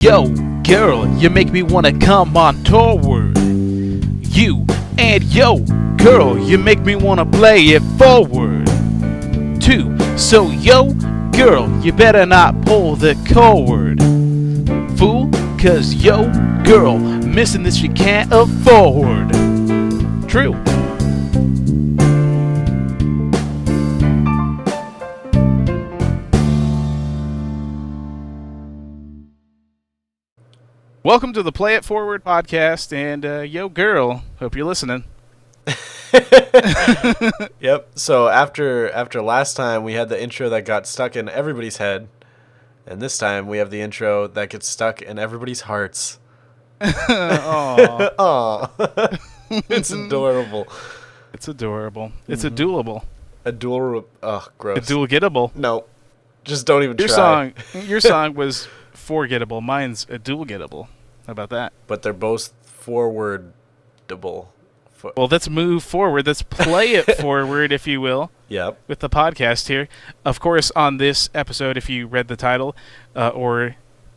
Yo, girl, you make me wanna come on forward. You and yo, girl, you make me wanna play it forward. Two, so yo, girl, you better not pull the cord. Fool, cause yo, girl, missing this you can't afford. True. Welcome to the Play It Forward podcast, and yo, girl, hope you're listening. Yep. So after last time we had the intro that got stuck in everybody's head, and this time we have the intro that gets stuck in everybody's hearts. Aww. Aw. It's adorable. It's adorable. It's a duelable. Adorable. Oh, gross. A dual-gettable. No. Just don't even try. Your song was forgettable. Mine's a dual-gettable. How about that? But they're both forwardable. Well, let's move forward. Let's play it forward, if you will. Yep. With the podcast here. Of course, on this episode, if you read the title or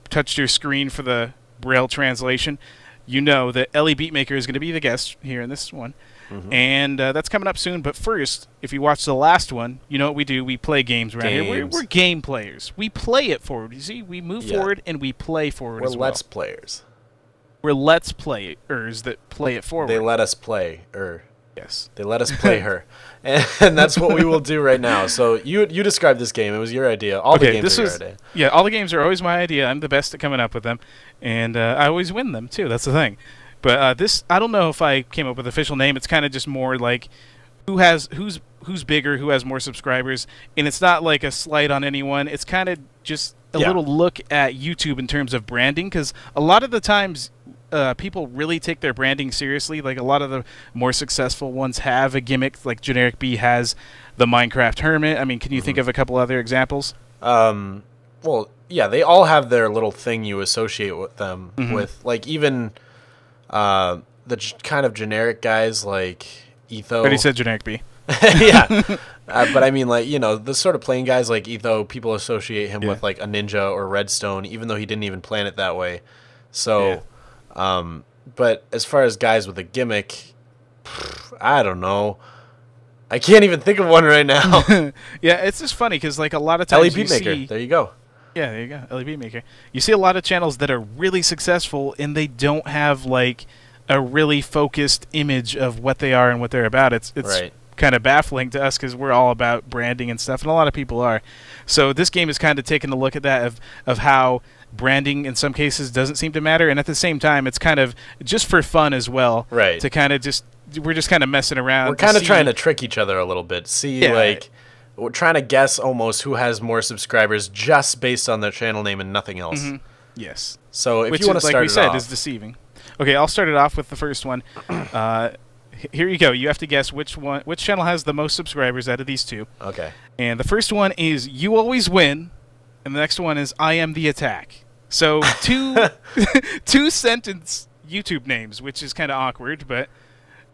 touched your screen for the Braille translation, you know that ElyBeatmaker is going to be the guest here in this one. Mm-hmm. And that's coming up soon. But first, if you watch the last one, you know what we do. We play games around here. We're game players. We play it forward. You see, we move forward and we play forward as well. We're Let's Players. We're Let's Players that play it forward. They let us play. Yes. They let us play her. And that's what we will do right now. So you described this game. It was your idea. All the games are your idea. Yeah, all the games are always my idea. I'm the best at coming up with them. And I always win them, too. That's the thing. But this, I don't know if I came up with an official name. It's kind of just more like who's bigger, who has more subscribers. And it's not like a slight on anyone. It's kind of just a little look at YouTube in terms of branding. Because a lot of the times people really take their branding seriously. Like a lot of the more successful ones have a gimmick. Like Generic B has the Minecraft Hermit. I mean, can you think of a couple other examples? Well, yeah, they all have their little thing you associate with them with. Like even the kind of generic guys like Etho. But he said Generic B. Yeah. But I mean, like, you know, the sort of playing guys like Etho, people associate him with like a Ninja or Redstone, even though he didn't even plan it that way. So... but as far as guys with a gimmick, I don't know. I can't even think of one right now. Yeah, it's just funny because like a lot of times ElyBeatmaker. There you go. Yeah, there you go. ElyBeatmaker. You see a lot of channels that are really successful and they don't have like a really focused image of what they are and what they're about. It's right. Kind of baffling to us because we're all about branding and stuff, and a lot of people are. So this game is kind of taking a look at that of how branding in some cases doesn't seem to matter, and at the same time it's kind of just for fun as well. Right. To kind of we're just kind of messing around. We're kind of trying to trick each other a little bit. See, like we're trying to guess almost who has more subscribers just based on their channel name and nothing else. Mm-hmm. Yes. So if you want to start like we said, off, is deceiving. Okay, I'll start it off with the first one. Here you go. You have to guess which channel has the most subscribers out of these two. Okay. And the first one is You Always Win, and the next one is I Am the Attack. So two sentence YouTube names, which is kind of awkward, but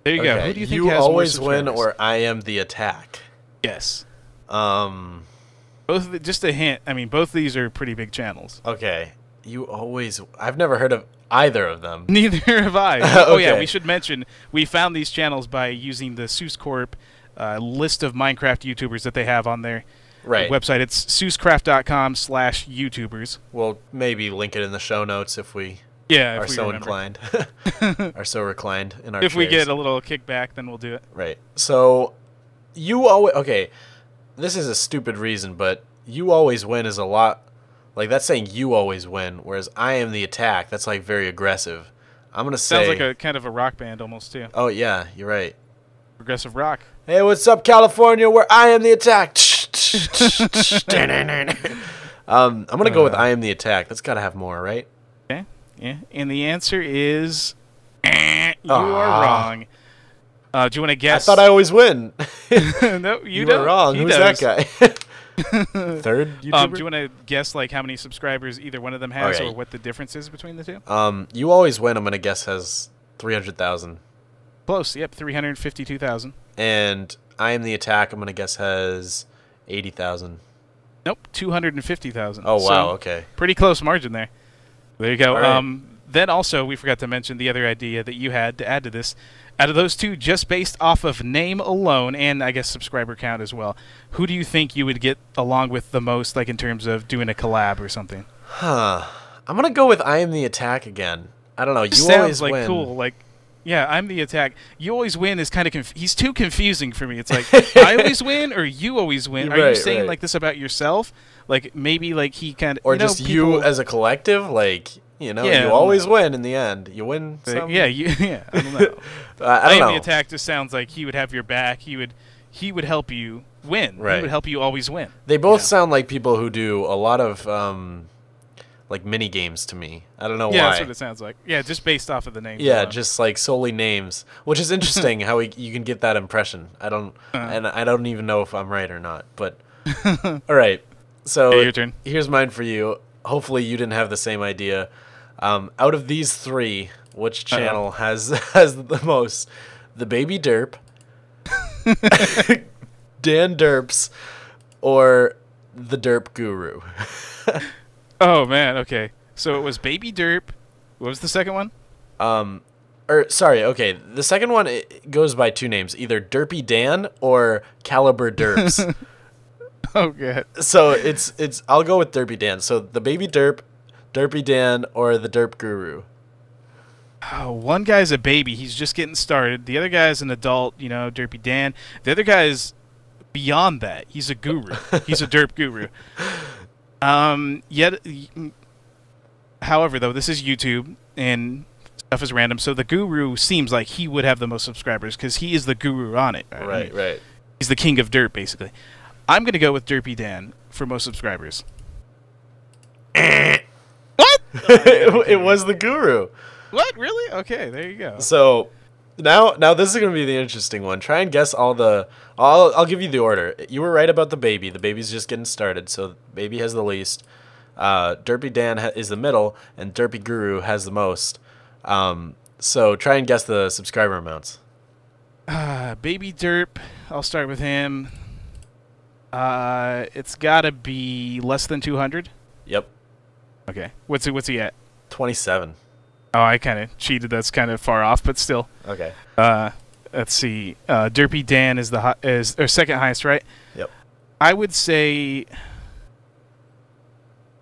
there you go. Who do you think You has Always more Win subscribers? or I Am the Attack? Yes. Both. Just a hint. I mean, both of these are pretty big channels. Okay. I've never heard of either of them. Neither have I. Okay. Oh yeah, we should mention we found these channels by using the Seuss Corp list of Minecraft YouTubers that they have on their website. It's SeussCraft.com/YouTubers. We'll maybe link it in the show notes if we are so inclined. Are so reclined in our If we chairs. get a little kickback, then we'll do it. Right. So You Always... Okay, this is a stupid reason, but You Always Win is a lot... Like, that's saying you always win, whereas I Am the Attack, that's, like, very aggressive. I'm going to say... Sounds like a kind of a rock band almost, too. Oh, yeah, you're right. Progressive rock. Hey, what's up, California, where I Am the Attack? I'm going to go with I Am the Attack. That's got to have more, right? Okay, yeah. And the answer is... you are wrong. Do you want to guess? I thought I always win. No, you don't. were wrong. Who's that guy? Third YouTuber? Do you want to guess like how many subscribers either one of them has Okay. or what the difference is between the two? You Always Win, I'm going to guess, has 300,000. Close, yep, 352,000. And I Am the Attack, I'm going to guess, has 80,000. Nope, 250,000. Oh, wow, So, okay. pretty close margin there. There you go. All right. Then also, we forgot to mention the other idea that you had to add to this. Out of those two, just based off of name alone, and I guess subscriber count as well, who do you think you would get along with the most, like in terms of doing a collab or something? Huh. I'm gonna go with I Am the Attack again. I don't know. You Sounds always like win. cool. Like, yeah, I'm the attack. You always win is kind of he's too confusing for me. It's like I always win or you always win. Are you saying like this about yourself? Like maybe like he kind of or just you as a collective, like. You know, yeah, you always win in the end. You win some. Yeah, yeah, I don't know. I don't know. The attack just sounds like he would have your back. He would help you win. Right. He would help you always win. They both sound like people who do a lot of like mini games to me. I don't know why. Yeah, that's what it sounds like. Yeah, just based off of the names. Yeah, just like solely names, which is interesting how you can get that impression. And I don't even know if I'm right or not. But all right, so okay, your turn. Here's mine for you. Hopefully, you didn't have the same idea. Out of these three, which channel has the most? The Baby Derp, Dan Derps, or the Derp Guru? Oh man, okay. So it was Baby Derp. What was the second one? Sorry, okay. The second one it goes by two names, either Derpy Dan or Caliber Derps. Oh god. So it's I'll go with Derpy Dan. So the Baby Derp, Derpy Dan, or the Derp Guru. Oh, one guy's a baby. He's just getting started. The other guy's an adult, you know, Derpy Dan. The other guy's beyond that. He's a guru. He's a derp guru. However, though, this is YouTube and stuff is random, so the guru seems like he would have the most subscribers because he is the guru on it. Right, right. He's the king of derp, basically. I'm going to go with Derpy Dan for most subscribers. What? It was the guru. What? Really? Okay, there you go. So now this is going to be the interesting one. Try and guess all the... I'll give you the order. You were right about the baby. The baby's just getting started, so baby has the least. Derpy Dan is the middle, and Derpy Guru has the most. So try and guess the subscriber amounts. Baby Derp, I'll start with him. It's got to be less than 200. Yep. Okay. What's he at? 27. Oh, I kind of cheated. That's kind of far off, but still. Okay. Let's see. Derpy Dan is or second highest, right? Yep. I would say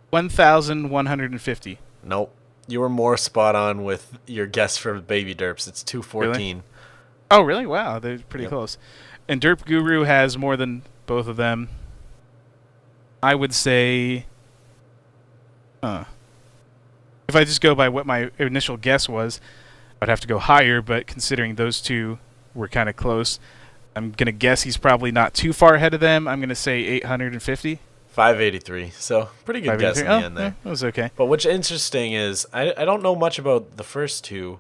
1,150. Nope. You were more spot on with your guess for Baby Derps. It's 214. Really? Oh, really? Wow, they're pretty close. And Derp Guru has more than both of them. I would say... If I just go by what my initial guess was, I'd have to go higher, but considering those two were kind of close, I'm going to guess he's probably not too far ahead of them. I'm going to say 850. 583. So pretty good guess in the end there. Yeah, that was okay. But what's interesting is I don't know much about the first two,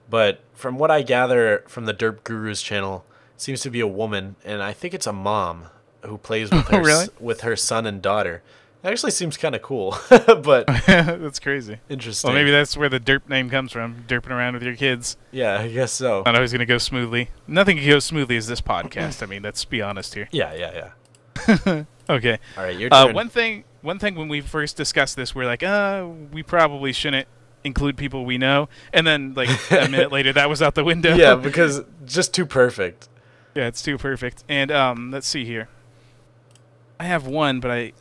but from what I gather from the Derp Guru's channel, it seems to be a woman, and I think it's a mom who plays with her with her son and daughter. It actually seems kind of cool, but that's crazy. Interesting. Well, maybe that's where the derp name comes from, derping around with your kids. Yeah, I guess so. Not always going to go smoothly. Nothing can go smoothly as this podcast. I mean, let's be honest here. Yeah. Okay. All right, your turn. One thing when we first discussed this, we're like, we probably shouldn't include people we know. And then, like, a minute later, that was out the window. Yeah, because just too perfect. Yeah, it's too perfect. And let's see here. I have one, but I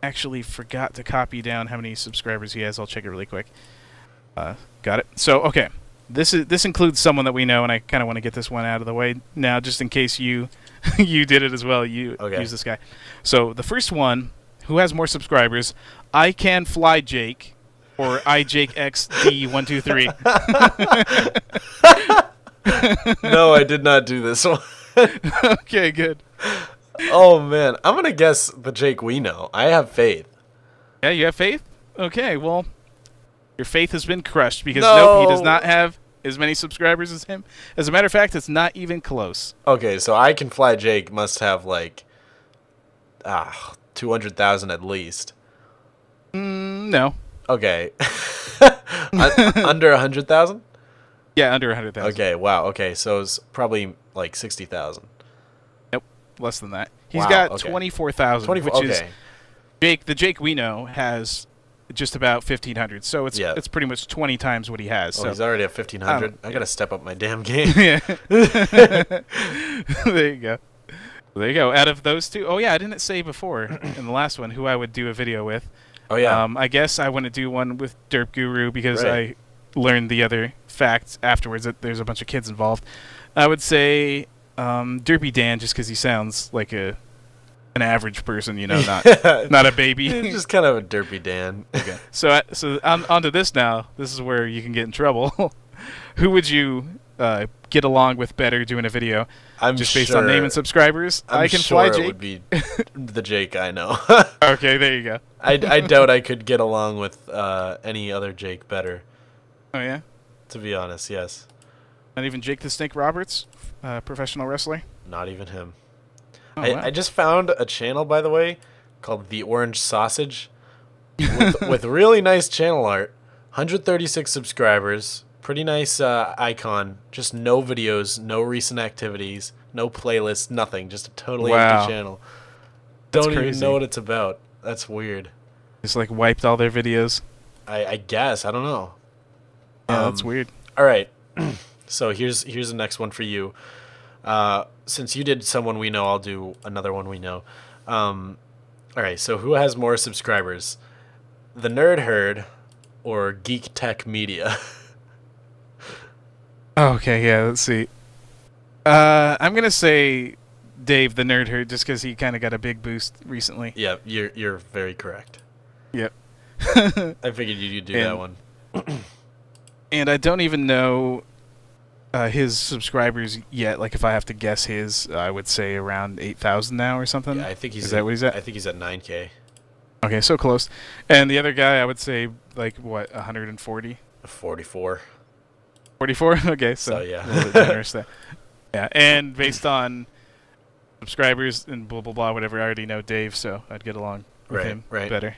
actually forgot to copy down how many subscribers he has. I'll check it really quick. Got it. So, okay. This includes someone that we know, and I kind of want to get this one out of the way now, just in case you you did it as well. You use this guy. So the first one, who has more subscribers, I Can Fly Jake, or iJakeXD123. No, I did not do this one. Okay, good. Oh man, I'm gonna guess the Jake we know. I have faith. Yeah, you have faith? Okay, well, your faith has been crushed because nope, he does not have as many subscribers as him. As a matter of fact, it's not even close. Okay, so I Can Fly Jake must have like 200,000 at least. No. Okay. Under 100,000? Yeah, under 100,000. Okay, wow. Okay, so it's probably like 60,000. Nope, less than that. He's got 24,000, which is... The Jake we know has just about 1,500. So it's Yeah. it's pretty much 20 times what he has. Oh, So he's already at 1,500. I gotta step up my damn game. yeah. There you go. There you go. Out of those two, oh yeah, I didn't say before in the last one who I would do a video with. Oh yeah. I guess I want to do one with Derp Guru because Right. I learned the other facts afterwards that there's a bunch of kids involved. I would say Derpy Dan just because he sounds like an average person, you know, not a baby. He's just kind of a derpy Dan. Okay. So on to this now. This is where you can get in trouble. Who would you get along with better doing a video? I'm just sure, based on name and subscribers. I'm I can sure fly it Jake. would be the Jake I know. Okay, there you go. I doubt I could get along with any other Jake better. Oh yeah. To be honest, yes. Not even Jake the Snake Roberts, professional wrestler. Not even him. Oh, wow. I just found a channel, by the way, called The Orange Sausage, with really nice channel art. 136 subscribers. Pretty nice icon. Just no videos, no recent activities, no playlists, nothing. Just a totally empty channel. That's Don't even crazy. know what it's about. That's weird. Just like wiped all their videos. I guess. I don't know. Yeah, that's weird. All right. So here's the next one for you. Since you did someone we know, I'll do another one we know. All right. So who has more subscribers, the Nerd Herd or Geek Tech Media? Okay, yeah. Let's see. I'm gonna say Dave the Nerd Herd just because he kind of got a big boost recently. Yeah, you're very correct. Yep. I figured you'd do that one. And I don't even know his subscribers yet. Like, if I have to guess his, I would say around 8,000 now or something. Yeah, I think he's. Is that what he's at? I think he's at 9K. Okay, so close. And the other guy, I would say like what, 140? 44. 44? Okay, So, so yeah. a little bit generous there. Yeah, and based on subscribers and blah blah blah, whatever, I already know Dave, so I'd get along with him better.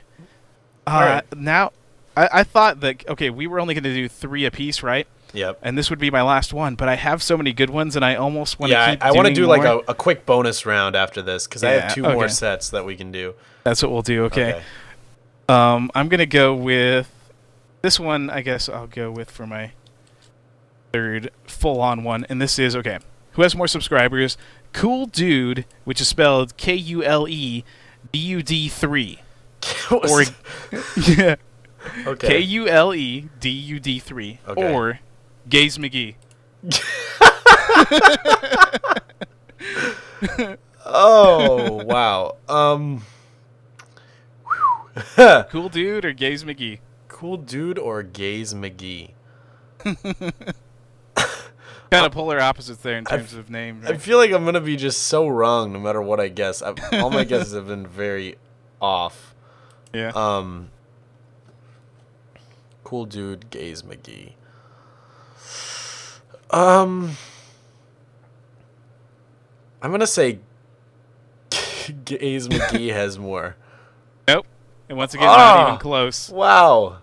Right. Now, I thought that we were only going to do 3 apiece, right? Yep. And this would be my last one, but I have so many good ones, and I almost want to keep I want to doing do like more. a quick bonus round after this because I have 2 more sets that we can do. That's what we'll do. Okay. I'm gonna go with this one. I guess I'll go with for my third full-on one, and this is who has more subscribers? Cool Dude, which is spelled KULEDUD3, or yeah, KULEDUD3, or Gaze McGee. Oh wow. Cool Dude or Gaze McGee? Cool Dude or Gaze McGee? Kind of polar opposites there in terms of name. Right? I feel like I'm gonna be just so wrong no matter what I guess. All my guesses have been very off. Yeah. Cool Dude, Gaze McGee. I'm gonna say Gaze McGee has more. Nope. And once again, not even close. Wow.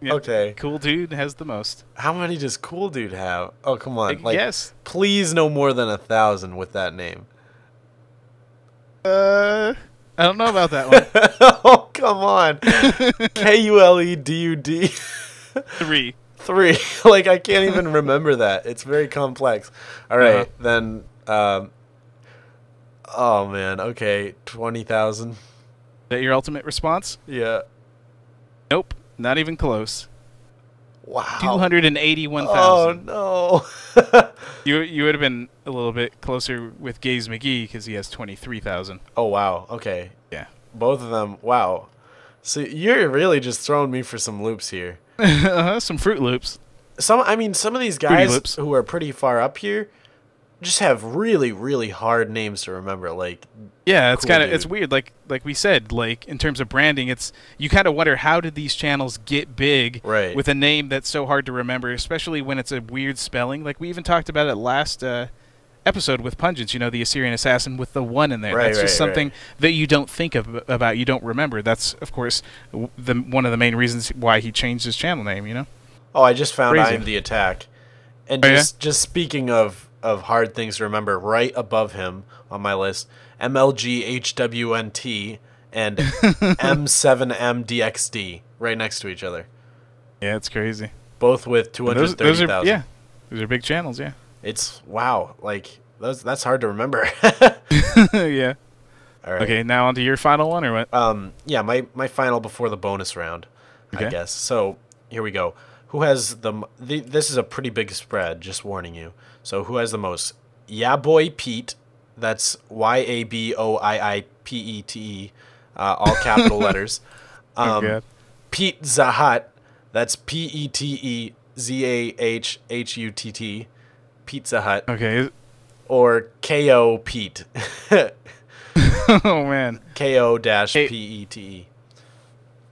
Yep. Okay. Cool Dude has the most. How many does Cool Dude have? Oh, come on. Yes. Please no more than 1,000 with that name. I don't know about that one. Oh, come on. KULEDUD. 3. 3. Like, I can't even remember that. It's very complex. All right, then. Oh, man. Okay, 20,000. Is that your ultimate response? Yeah. Nope. Not even close. Wow. 281,000. Oh, no. You would have been a little bit closer with Gaze McGee because he has 23,000. Oh, wow. Okay. Yeah. Both of them. Wow. So you're really just throwing me for some loops here. Some Fruit Loops. Some of these guys who are pretty far up here just have really, really hard names to remember. Like, yeah, it's Cool it's weird. Like we said, like in terms of branding, you kind of wonder how did these channels get big with a name that's so hard to remember, especially when it's a weird spelling. Like we even talked about it last episode with Pungence. You know, the Assyrian Assassin with the 1 in there. That's just something that you don't think about. You don't remember. That's of course one of the main reasons why he changed his channel name. You know. Oh, I just found I Am the Attack, and just speaking of hard things to remember, right above him on my list, MLGHWNT and M7MDXD right next to each other. Yeah, it's crazy. Both with 230,000. Yeah, those are big channels. Yeah. It's wow. Like that's hard to remember. Yeah. All right. Okay, now on to your final one, or what? Yeah, my final before the bonus round, Okay. I guess. So here we go. Who has this is a pretty big spread, just warning you. So who has the most? Yeah Boy Pete, that's YABOIIPETE, all capital letters. Oh, God. Pete Zahat, that's PETEZAHHUTT, Pizza Hut. Okay. Or KO Pete. Oh man. KO-PETE.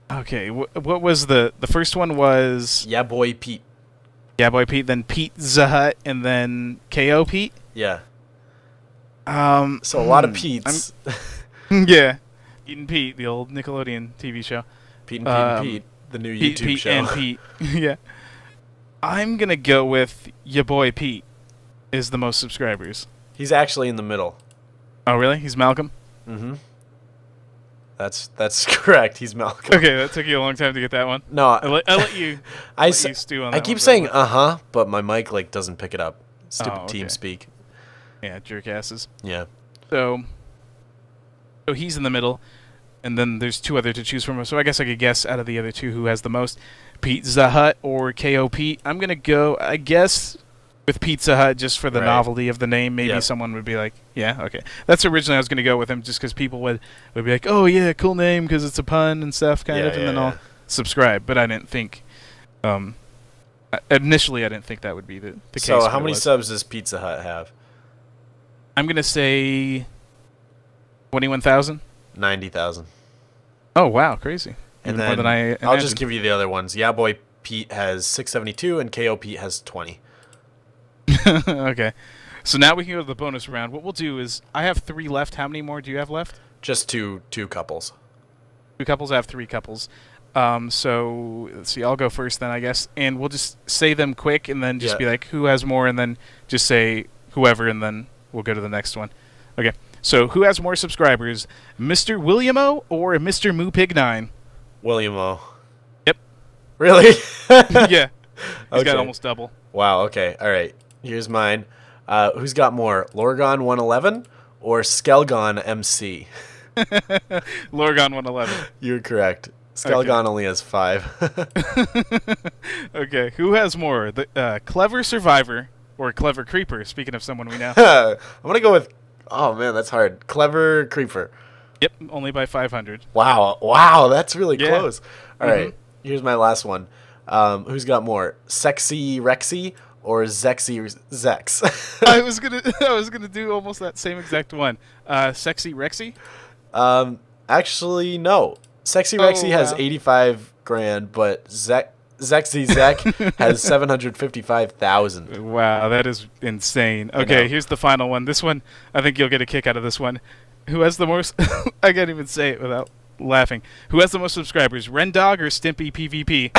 Okay. What was the first one? Was Yeah Boy Pete. Yeah Boy Pete, then Pizza Hut, and then KO Pete. Yeah. So a lot of Pete's. Yeah. Pete and Pete, the old Nickelodeon TV show. Pete and Pete and Pete, the new YouTube Pete show. and Pete. Yeah. I'm gonna go with Ya Boy Pete is the most subscribers. He's actually in the middle. Oh really? He's Malcolm? Mm-hmm. That's correct. He's Malcolm. Okay, that took you a long time to get that one. No, I'll let you. I stew on that keep one saying but my mic like doesn't pick it up. Stupid okay. TeamSpeak. Yeah, jerk asses. Yeah. So he's in the middle, and then there's two other to choose from. So I guess I could guess out of the other two who has the most, Pizza Hut or KO Pete. I'm gonna go, I guess, with Pizza Hut just for the novelty of the name. Maybe someone would be like, yeah, okay. That's originally I was gonna go with him just because people would be like, oh yeah, cool name because it's a pun and stuff, kind of, and then I'll subscribe. But I didn't think, initially I didn't think that would be the case. So how many subs does Pizza Hut have? I'm gonna say 21,000. 90,000. Oh wow, crazy! And even then more than I imagined. I'll just give you the other ones. Yeah Boy Pete has 672 and KO Pete has 20. Okay, so now we can go to the bonus round. What we'll do is I have 3 left. How many more do you have left? Just two couples. 2 couples. I have 3 couples. So let's see. I'll go first then, I guess, and we'll just say them quick, and then just be like, who has more, and then just say whoever, and then we'll go to the next one. Okay. So who has more subscribers, Mr. William-O or Mr. Moopig9? William-O. Yep. Really? Yeah. He's got almost double. Wow. Okay. All right. Here's mine. Who's got more, Lorgon 111 or Skelgon MC? Lorgon 111. You're correct. Skelgon only has 5. Okay. Who has more, the Clever Survivor or Clever Creeper? Speaking of someone we know. I'm gonna go with. Oh man, that's hard. Clever Creeper. Yep, only by 500. Wow, that's really close. All right, here's my last one. Who's got more, Sexy Rexy or Zexy Zex? I was gonna do almost that same exact one. Sexy Rexy. Actually, no. Sexy Rexy has 85 grand, but Zexy Zek has 755,000. Wow, that is insane. Okay, here's the final one. This one, I think you'll get a kick out of this one. Who has the most? I can't even say it without laughing. Who has the most subscribers, Rendog or Stimpy PvP?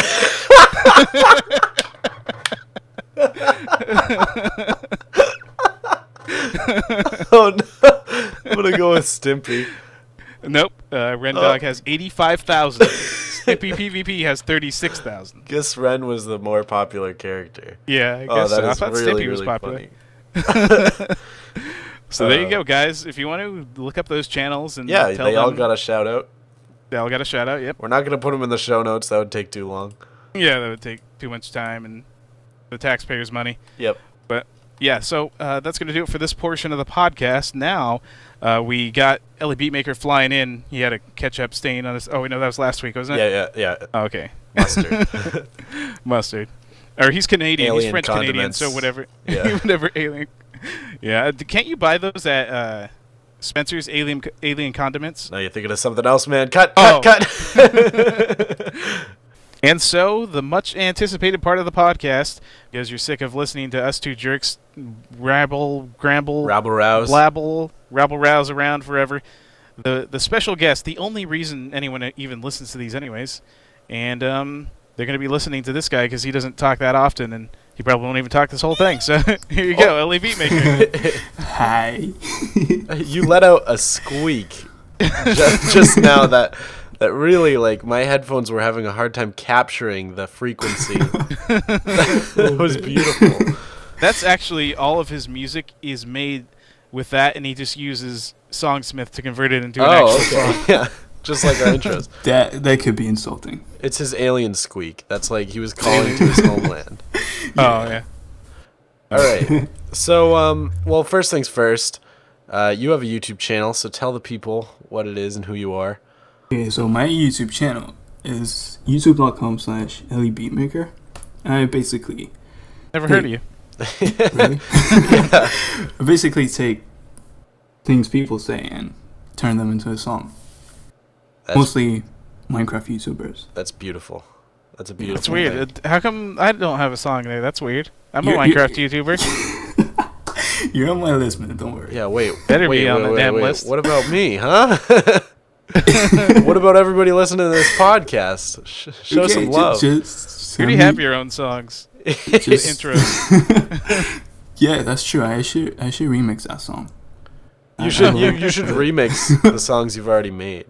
Oh no! I'm gonna go with Stimpy. Nope. Rendog has 85,000. Stimpy PvP has 36,000. Guess Ren was the more popular character. Yeah, I guess so. I thought Stimpy was popular. So there you go, guys. If you want to look up those channels and tell they all got a shout out. They all got a shout out. Yep. We're not gonna put them in the show notes. That would take too long. Yeah, that would take too much time and the taxpayers' money. Yep. But yeah, so that's going to do it for this portion of the podcast. Now, we got ElyBeatmaker flying in. He had a ketchup stain on his... Oh, no, that was last week, wasn't it? Yeah. Oh, okay. Mustard. Mustard. Or he's Canadian. Alien He's French-Canadian, condiments. so whatever. Yeah. Whatever alien... Yeah, can't you buy those at Spencer's Alien Condiments? No, you're thinking of something else, man. Cut. And so, the much-anticipated part of the podcast, because you're sick of listening to us two jerks rabble-rouse around forever, the special guest, the only reason anyone even listens to these anyways, and they're going to be listening to this guy because he doesn't talk that often, and he probably won't even talk this whole thing. So, here you go, ElyBeatmaker. Hi. You let out a squeak. just now that really, like, my headphones were having a hard time capturing the frequency. That was beautiful. That's actually all of his music is made with that, and he just uses Songsmith to convert it into an actual song. Yeah, just like our intros. That could be insulting. It's his alien squeak. That's like he was calling to his homeland. Oh, yeah. All right. So, well, first things first, you have a YouTube channel, so tell the people what it is and who you are. Okay, so my YouTube channel is youtube.com/ElyBeatmaker. I basically... Never heard of you. Really? Yeah. I basically take things people say and turn them into a song. Mostly Minecraft YouTubers. That's beautiful. That's a beautiful That's weird. thing. How come I don't have a song there? That's weird. I'm a Minecraft YouTuber. You're on my list, man. Don't worry. Yeah, wait. Better be on the damn list. What about me, huh? What about everybody listening to this podcast? Show some love. You already have your own songs. Just Intros. Yeah, that's true. I should remix that song. You should remix the songs you've already made.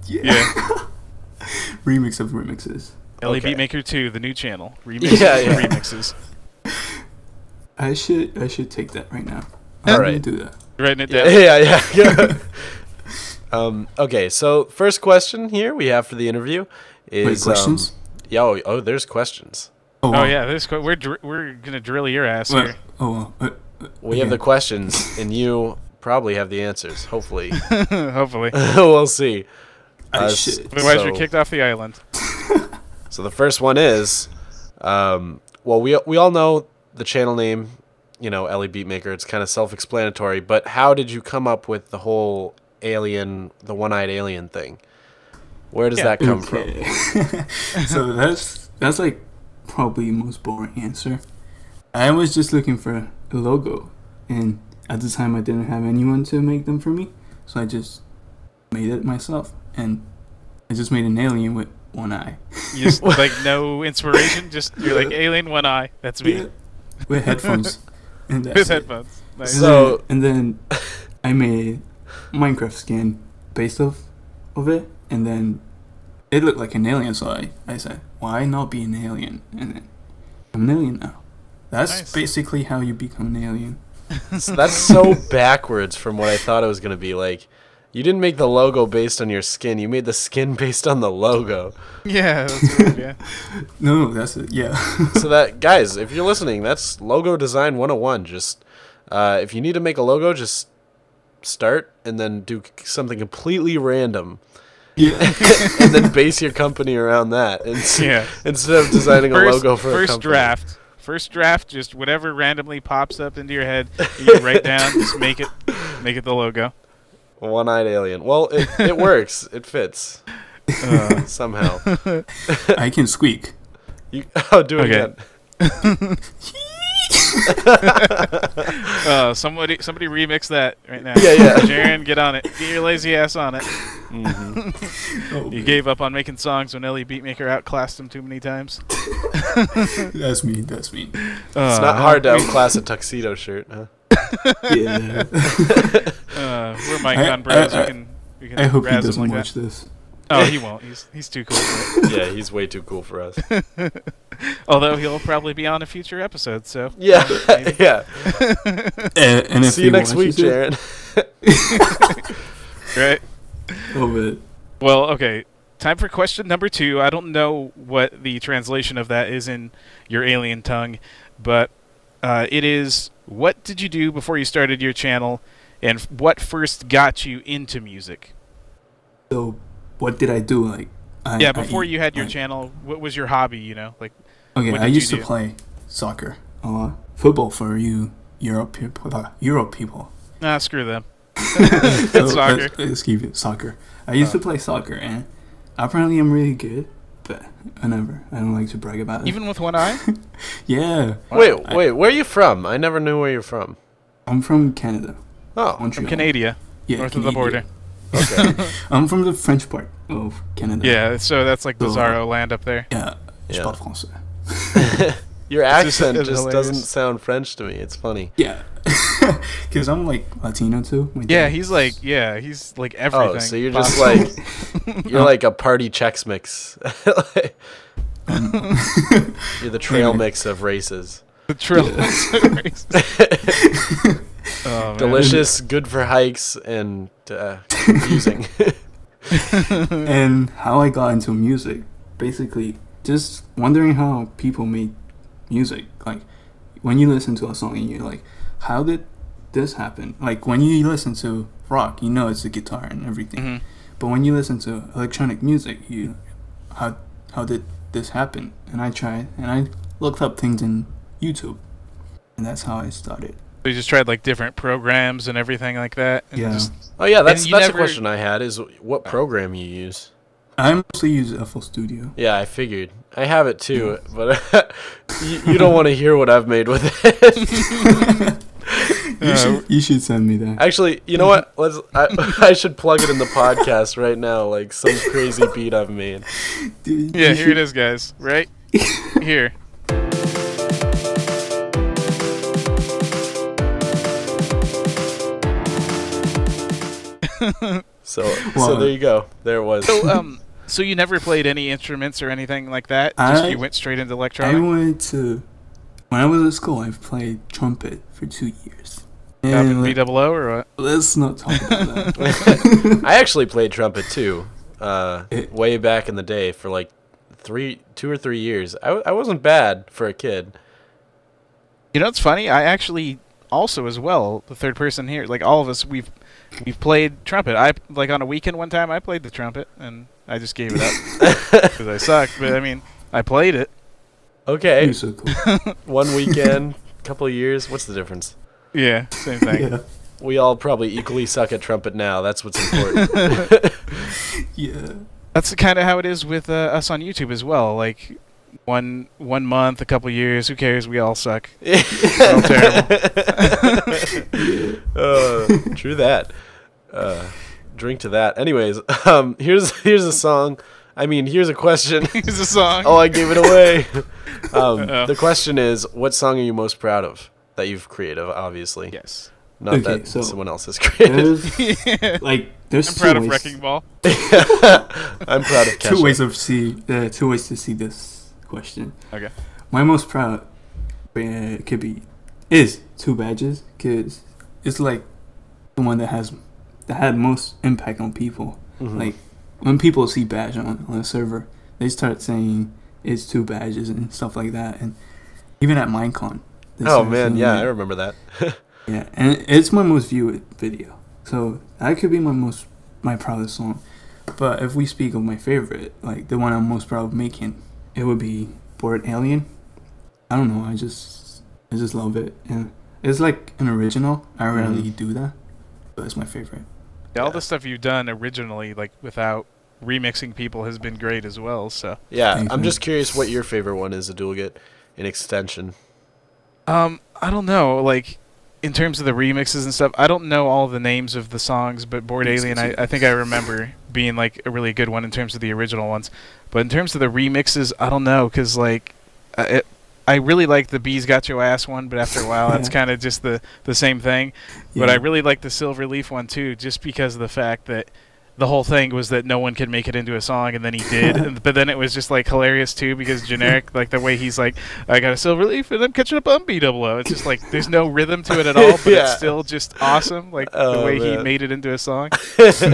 Yeah. Remix of remixes. ElyBeatmaker 2, the new channel. Remixes Yeah. remixes. I should take that right now. All I'm right. gonna do that. You're writing it down. Yeah. Okay, so first question here we have for the interview is Wait, questions? There's questions. Oh, Oh wow. yeah, we're gonna drill your ass What? here. Oh, We have the questions, and you probably have the answers. Hopefully, Hopefully. we'll see. Shit. Otherwise, you're kicked off the island. So the first one is, well, we all know the channel name, ElyBeatmaker. It's kind of self-explanatory. But how did you come up with the whole alien, the one-eyed alien thing? Where does that come from? So that's like probably the most boring answer. I was just looking for a logo, and at the time I didn't have anyone to make them for me, so I just made it myself, and I just made an alien with one eye. You just like no inspiration. Just you're like alien one eye. That's me. Yeah, with headphones. And that's With it. headphones. Nice. So- and then I made Minecraft skin based off of it, and then it looked like an alien, so I said, why not be an alien? And then I'm an alien now. That's Nice. basically how you become an alien. So that's so backwards from what I thought it was going to be. Like, you didn't make the logo based on your skin. You made the skin based on the logo. Yeah, that's weird. Yeah. No, that's it. Yeah. So that, guys, if you're listening, that's logo design 101. Just, if you need to make a logo, just start and then do something completely random. Yeah. And then base your company around that. Yeah. Instead of designing a logo for a company. First draft, just whatever randomly pops up into your head, you write down, just make it the logo. One-eyed alien. Well, it works. It fits. Somehow. I can squeak. Do it again. Somebody remix that right now. Yeah. Jaren, get on it. Get your lazy ass on it. Oh, You gave up on making songs when ElyBeatmaker outclassed him too many times. That's mean. It's not hard to outclass a tuxedo shirt, huh? Yeah. We're Micron bros. We can I hope he razz him doesn't like watch that. this. Oh, he won't. He's too cool for it. Yeah, he's way too cool for us. Although he'll probably be on a future episode, so. Yeah, yeah. And if See he you next week, watches it- Jaren. Right? Oh, man. Well, okay. Time for question number 2. I don't know what the translation of that is in your alien tongue, but it is, what did you do before you started your channel, and what first got you into music? So, what did I do? Like, before you had your channel, what was your hobby, Like, okay, what I did used you to do? play soccer a lot. Football for you Europe people. Nah, screw them. So, Soccer. Let's keep it soccer. I used to play soccer, and apparently I'm really good, but I don't like to brag about it. Even with one eye? Yeah. Wait, where are you from? I never knew where you're from. I'm from Canada. Oh, Montreal. From Canada, Yeah, north of the border. okay. I'm from the French part of Canada. Yeah, so that's like So, Bizarro land up there. Yeah. Je Yeah. parle français. Your accent it's just hilarious. doesn't sound French to me. It's funny. Yeah. Because I'm like Latino too. Yeah, he's like everything. Oh, so you're just like you're like a party Chex Mix. You're the trail mix of races. The trail mix of races. Oh, delicious, good for hikes, and confusing. And how I got into music, basically, just wondering how people make music. Like, when you listen to a song and you're like, how did this happen? Like, when you listen to rock, you know it's the guitar and everything. Mm-hmm. But when you listen to electronic music, how did this happen? And I tried, and I looked up things in YouTube, and that's how I started. So you just tried like different programs and everything like that? And Yeah. Oh yeah, that's never... a question I had, is what program you use. I mostly use FL Studio. Yeah, I figured. I have it too, but you don't want to hear what I've made with it. You should send me that. Actually, you know what? I should plug it in the podcast right now, like some crazy beat I've made. Dude, yeah, here it is, guys. Right here. So there you go. There it was. So you never played any instruments or anything like that? You went straight into electronic? When I was at school, I played trumpet for 2 years. And B00 or what? Let's not talk about that. I actually played trumpet too, way back in the day for like 2 or 3 years. I wasn't bad for a kid. You know, it's funny. I actually also as well, the third person here, like all of us, we've played trumpet. I like on a weekend one time I played the trumpet and I just gave it up because I sucked. But I mean, I played it. Okay. You're so cool. One weekend, couple of years. What's the difference? Yeah, same thing. Yeah. We all probably equally suck at trumpet now. That's what's important. Yeah. That's kind of how it is with us on YouTube as well. Like one month, a couple years, who cares? We all suck. We're all terrible. True that. Drink to that. Anyways, here's a song. I mean, here's a question. Here's a song. Oh, I gave it away. The question is, what song are you most proud of that you've created? Obviously, Yes. Not that someone else has created. There's I'm proud of ways. Wrecking Ball. I'm proud of Kesha. Two ways to see this question. Okay. My most proud is Two Badges, because it's like the one that had most impact on people. Mm-hmm. Like when people see badge on a server, they start saying it's Two Badges and stuff like that. And even at Minecon. Oh man, yeah, I remember that. Yeah, and it's my most viewed video, so that could be my proudest song. But if we speak of my favorite, like the one I'm most proud of making, it would be Bored Alien. I don't know, I just love it, and it's like an original. I rarely do that, but it's my favorite. Yeah, all the stuff you've done originally, like without remixing people, has been great as well. So yeah, Thanks, I'm man. just curious what your favorite one is to Dualgit in extension. I don't know, like in terms of the remixes and stuff, I don't know all the names of the songs, but Bored Alien, I think I remember being like a really good one in terms of the original ones. But in terms of the remixes, I don't know, because like I really like the Bees Got Your Ass one, but after a while that's kind of just the same thing. But I really like the Silver Leaf one too, just because of the fact that the whole thing was that no one could make it into a song, and then he did. But then it was just like hilarious too, because generic, like the way he's like, I got a silver leaf and I'm catching up on B00. It's just like there's no rhythm to it at all, but it's still just awesome, like the way he made it into a song. So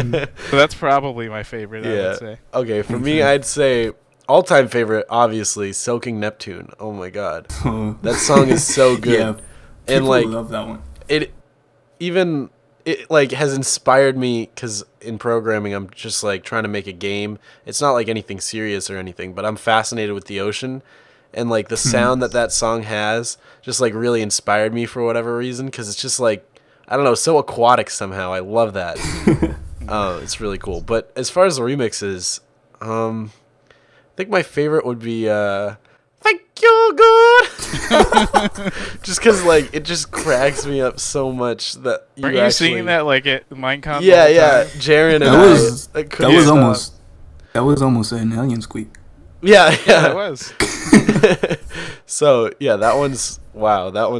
that's probably my favorite, I would say. Okay, for me, I'd say all-time favorite, obviously, Soaking Neptune. Oh my god, that song is so good. Yeah, and like love that one. It like has inspired me, because in programming I'm just like trying to make a game. It's not like anything serious or anything, but I'm fascinated with the ocean, and like the sound that song has just like really inspired me for whatever reason, because it's just like, I don't know, so aquatic somehow. I love that. It's really cool. But as far as the remixes, I think my favorite would be Thank You God. Just because like it just cracks me up so much that you Weren't you singing that like at Minecon? Yeah. Jaren and that was almost an alien squeak. Yeah, it was. So yeah, that one's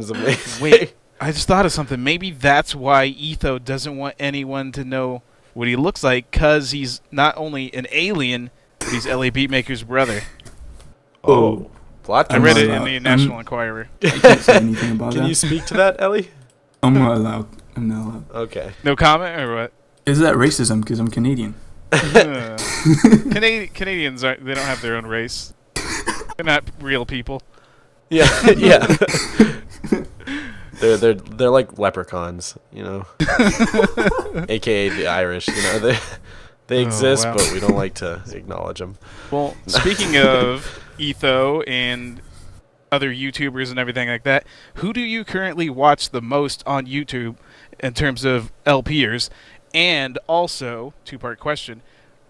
amazing. Wait, I just thought of something. Maybe that's why Etho doesn't want anyone to know what he looks like, because he's not only an alien, but he's ElyBeatmaker's brother. Oh. Plot I read it in the National Enquirer. I can't say anything about Can that. you speak to that, Ellie? I'm not allowed. I'm not allowed. Okay. No comment or what? Is that racism? Because I'm Canadian. Canadians they don't have their own race. They're not real people. Yeah, yeah. They're like leprechauns, you know, aka the Irish. You know, they exist, wow. but we don't like to acknowledge them. Well, speaking of Etho and other YouTubers and everything like that, who do you currently watch the most on YouTube in terms of LPers? And also, two-part question,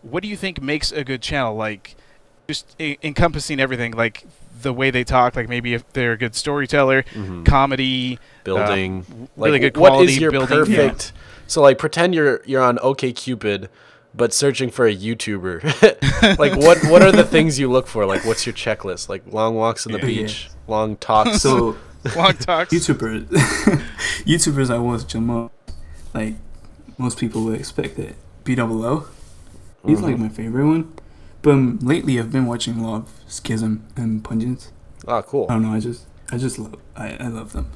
what do you think makes a good channel? Like, just encompassing everything, like the way they talk, like maybe if they're a good storyteller, comedy, building, really like, good quality. What is your building, perfect? Yeah. So, like, pretend you're on OkCupid, but searching for a YouTuber. Like, what are the things you look for? Like, what's your checklist? Like, long walks on the beach, long talks. So, long talks. YouTubers I watch the most, like most people would expect it. B00. He's like my favorite one. But lately I've been watching a lot of Schism and Pungence. Oh, cool. I don't know. I love them.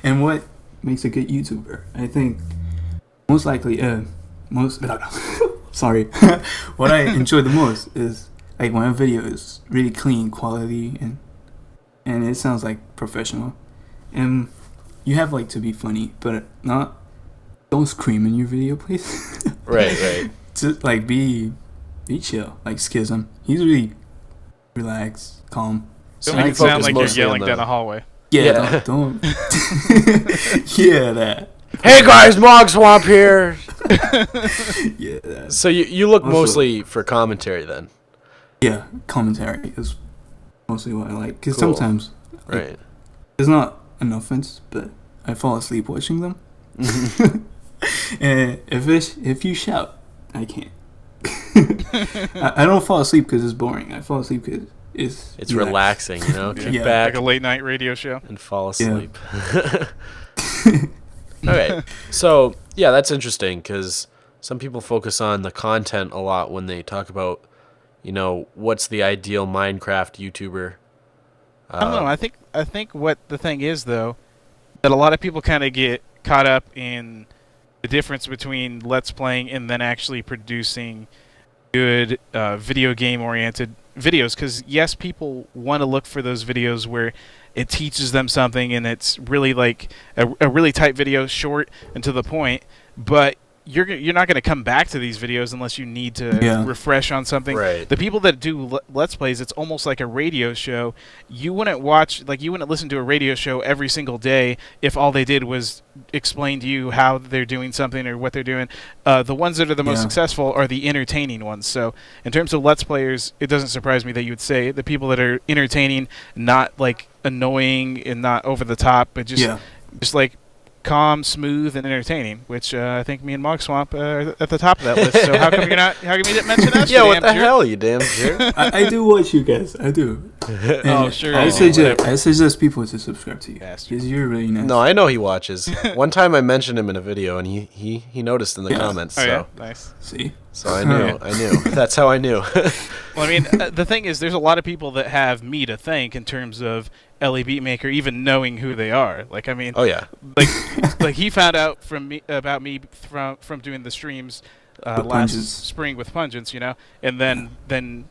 And what makes a good YouTuber? I think most likely sorry. What I enjoy the most is like when a video is really clean quality and it sounds like professional, and you have like to be funny, but don't scream in your video, please. Right. Just like be chill. Like Schism, he's really relaxed, calm. Don't make it sound like you're yelling down a hallway. Yeah. Don't. Yeah, that. Hey guys, Mog Swamp here. Yeah. That. So you look mostly for commentary then? Yeah, commentary is mostly what I like. Because Cool. sometimes, Right. It's not an offense, but I fall asleep watching them. And if you shout, I can't. I don't fall asleep because it's boring. I fall asleep because it's relaxing, you know. Kick Yeah. back Like a late night radio show. and fall asleep. Okay, so yeah, that's interesting because some people focus on the content a lot when they talk about, you know, what's the ideal Minecraft YouTuber. I don't know. I think what the thing is, though, that a lot of people kind of get caught up in the difference between Let's Playing and then actually producing good video game-oriented videos. Because, yes, people want to look for those videos where it teaches them something and it's really like a really tight video, short and to the point, but you're not going to come back to these videos unless you need to refresh on something. Right. The people that do Let's Plays, it's almost like a radio show. You wouldn't listen to a radio show every single day if all they did was explain to you how they're doing something or what they're doing. The ones that are the most successful are the entertaining ones. So in terms of Let's Players, it doesn't surprise me that you would say the people that are entertaining, not like annoying and not over the top, but just like calm, smooth, and entertaining, which I think me and Mog Swamp are at the top of that list. So how come you didn't mention us? Yeah, what the hell, you damn jerk. I do watch you guys. I do. Oh, sure. I suggest people to subscribe to you because you're really nice. No, I know he watches. One time I mentioned him in a video, and he noticed in the comments. Oh, so. yeah? Nice. See? So I knew. That's how I knew. Well, I mean, the thing is, there's a lot of people that have me to thank in terms of ElyBeatmaker, even knowing who they are. Like, I mean, oh yeah, like he found out about me from doing the streams last spring with Pungence, you know, and then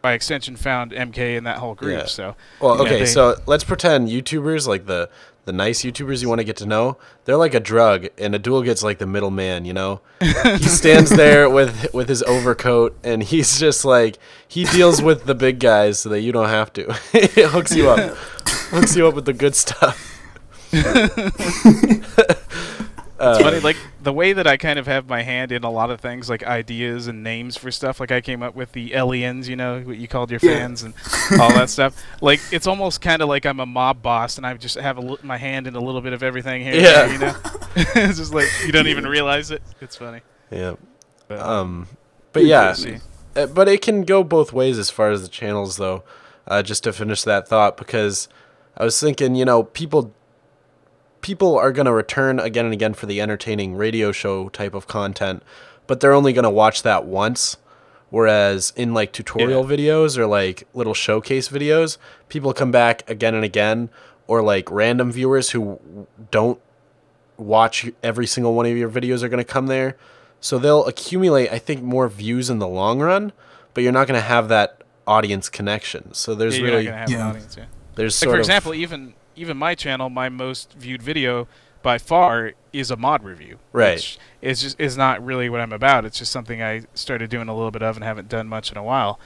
by extension found MK and that whole group. Yeah. So well, okay, so let's pretend YouTubers, like the nice YouTubers you want to get to know, they're like a drug, and Abdul gets like the middleman, you know? He stands there with his overcoat, and he's just like, he deals with the big guys so that you don't have to. He hooks you up with the good stuff. It's funny, like the way that I kind of have my hand in a lot of things, like ideas and names for stuff. Like I came up with the aliens, you know, what you called your fans and all that stuff. Like it's almost kind of like I'm a mob boss, and I just have my hand in a little bit of everything here. Yeah, you know, it's just like you don't even realize it. It's funny. Yeah, but yeah, but it can go both ways as far as the channels, though. Just to finish that thought, because I was thinking, you know, people people are going to return again and again for the entertaining radio show type of content, but they're only going to watch that once. Whereas in like tutorial videos or like little showcase videos, people come back again and again, or like random viewers who don't watch every single one of your videos are going to come there. So they'll accumulate, I think, more views in the long run, but you're not going to have that audience connection. So there's you're really not gonna have an audience, there's like, sort for of example, even my channel, my most viewed video by far is a mod review, right? Which is not really what I'm about. It's just something I started doing a little bit of and haven't done much in a while.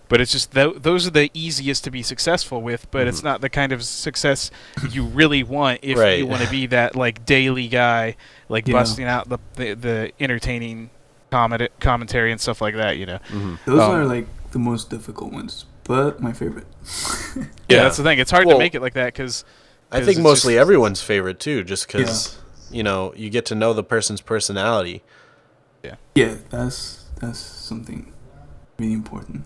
But it's just those are the easiest to be successful with, but it's not the kind of success you really want if you want to be that like daily guy, like busting out the entertaining commentary and stuff like that, you know. Those are like the most difficult ones, but my favorite. Yeah, that's the thing. It's hard to make it like that because I think mostly everyone's favorite too, just because you know you get to know the person's personality. Yeah, that's something really important.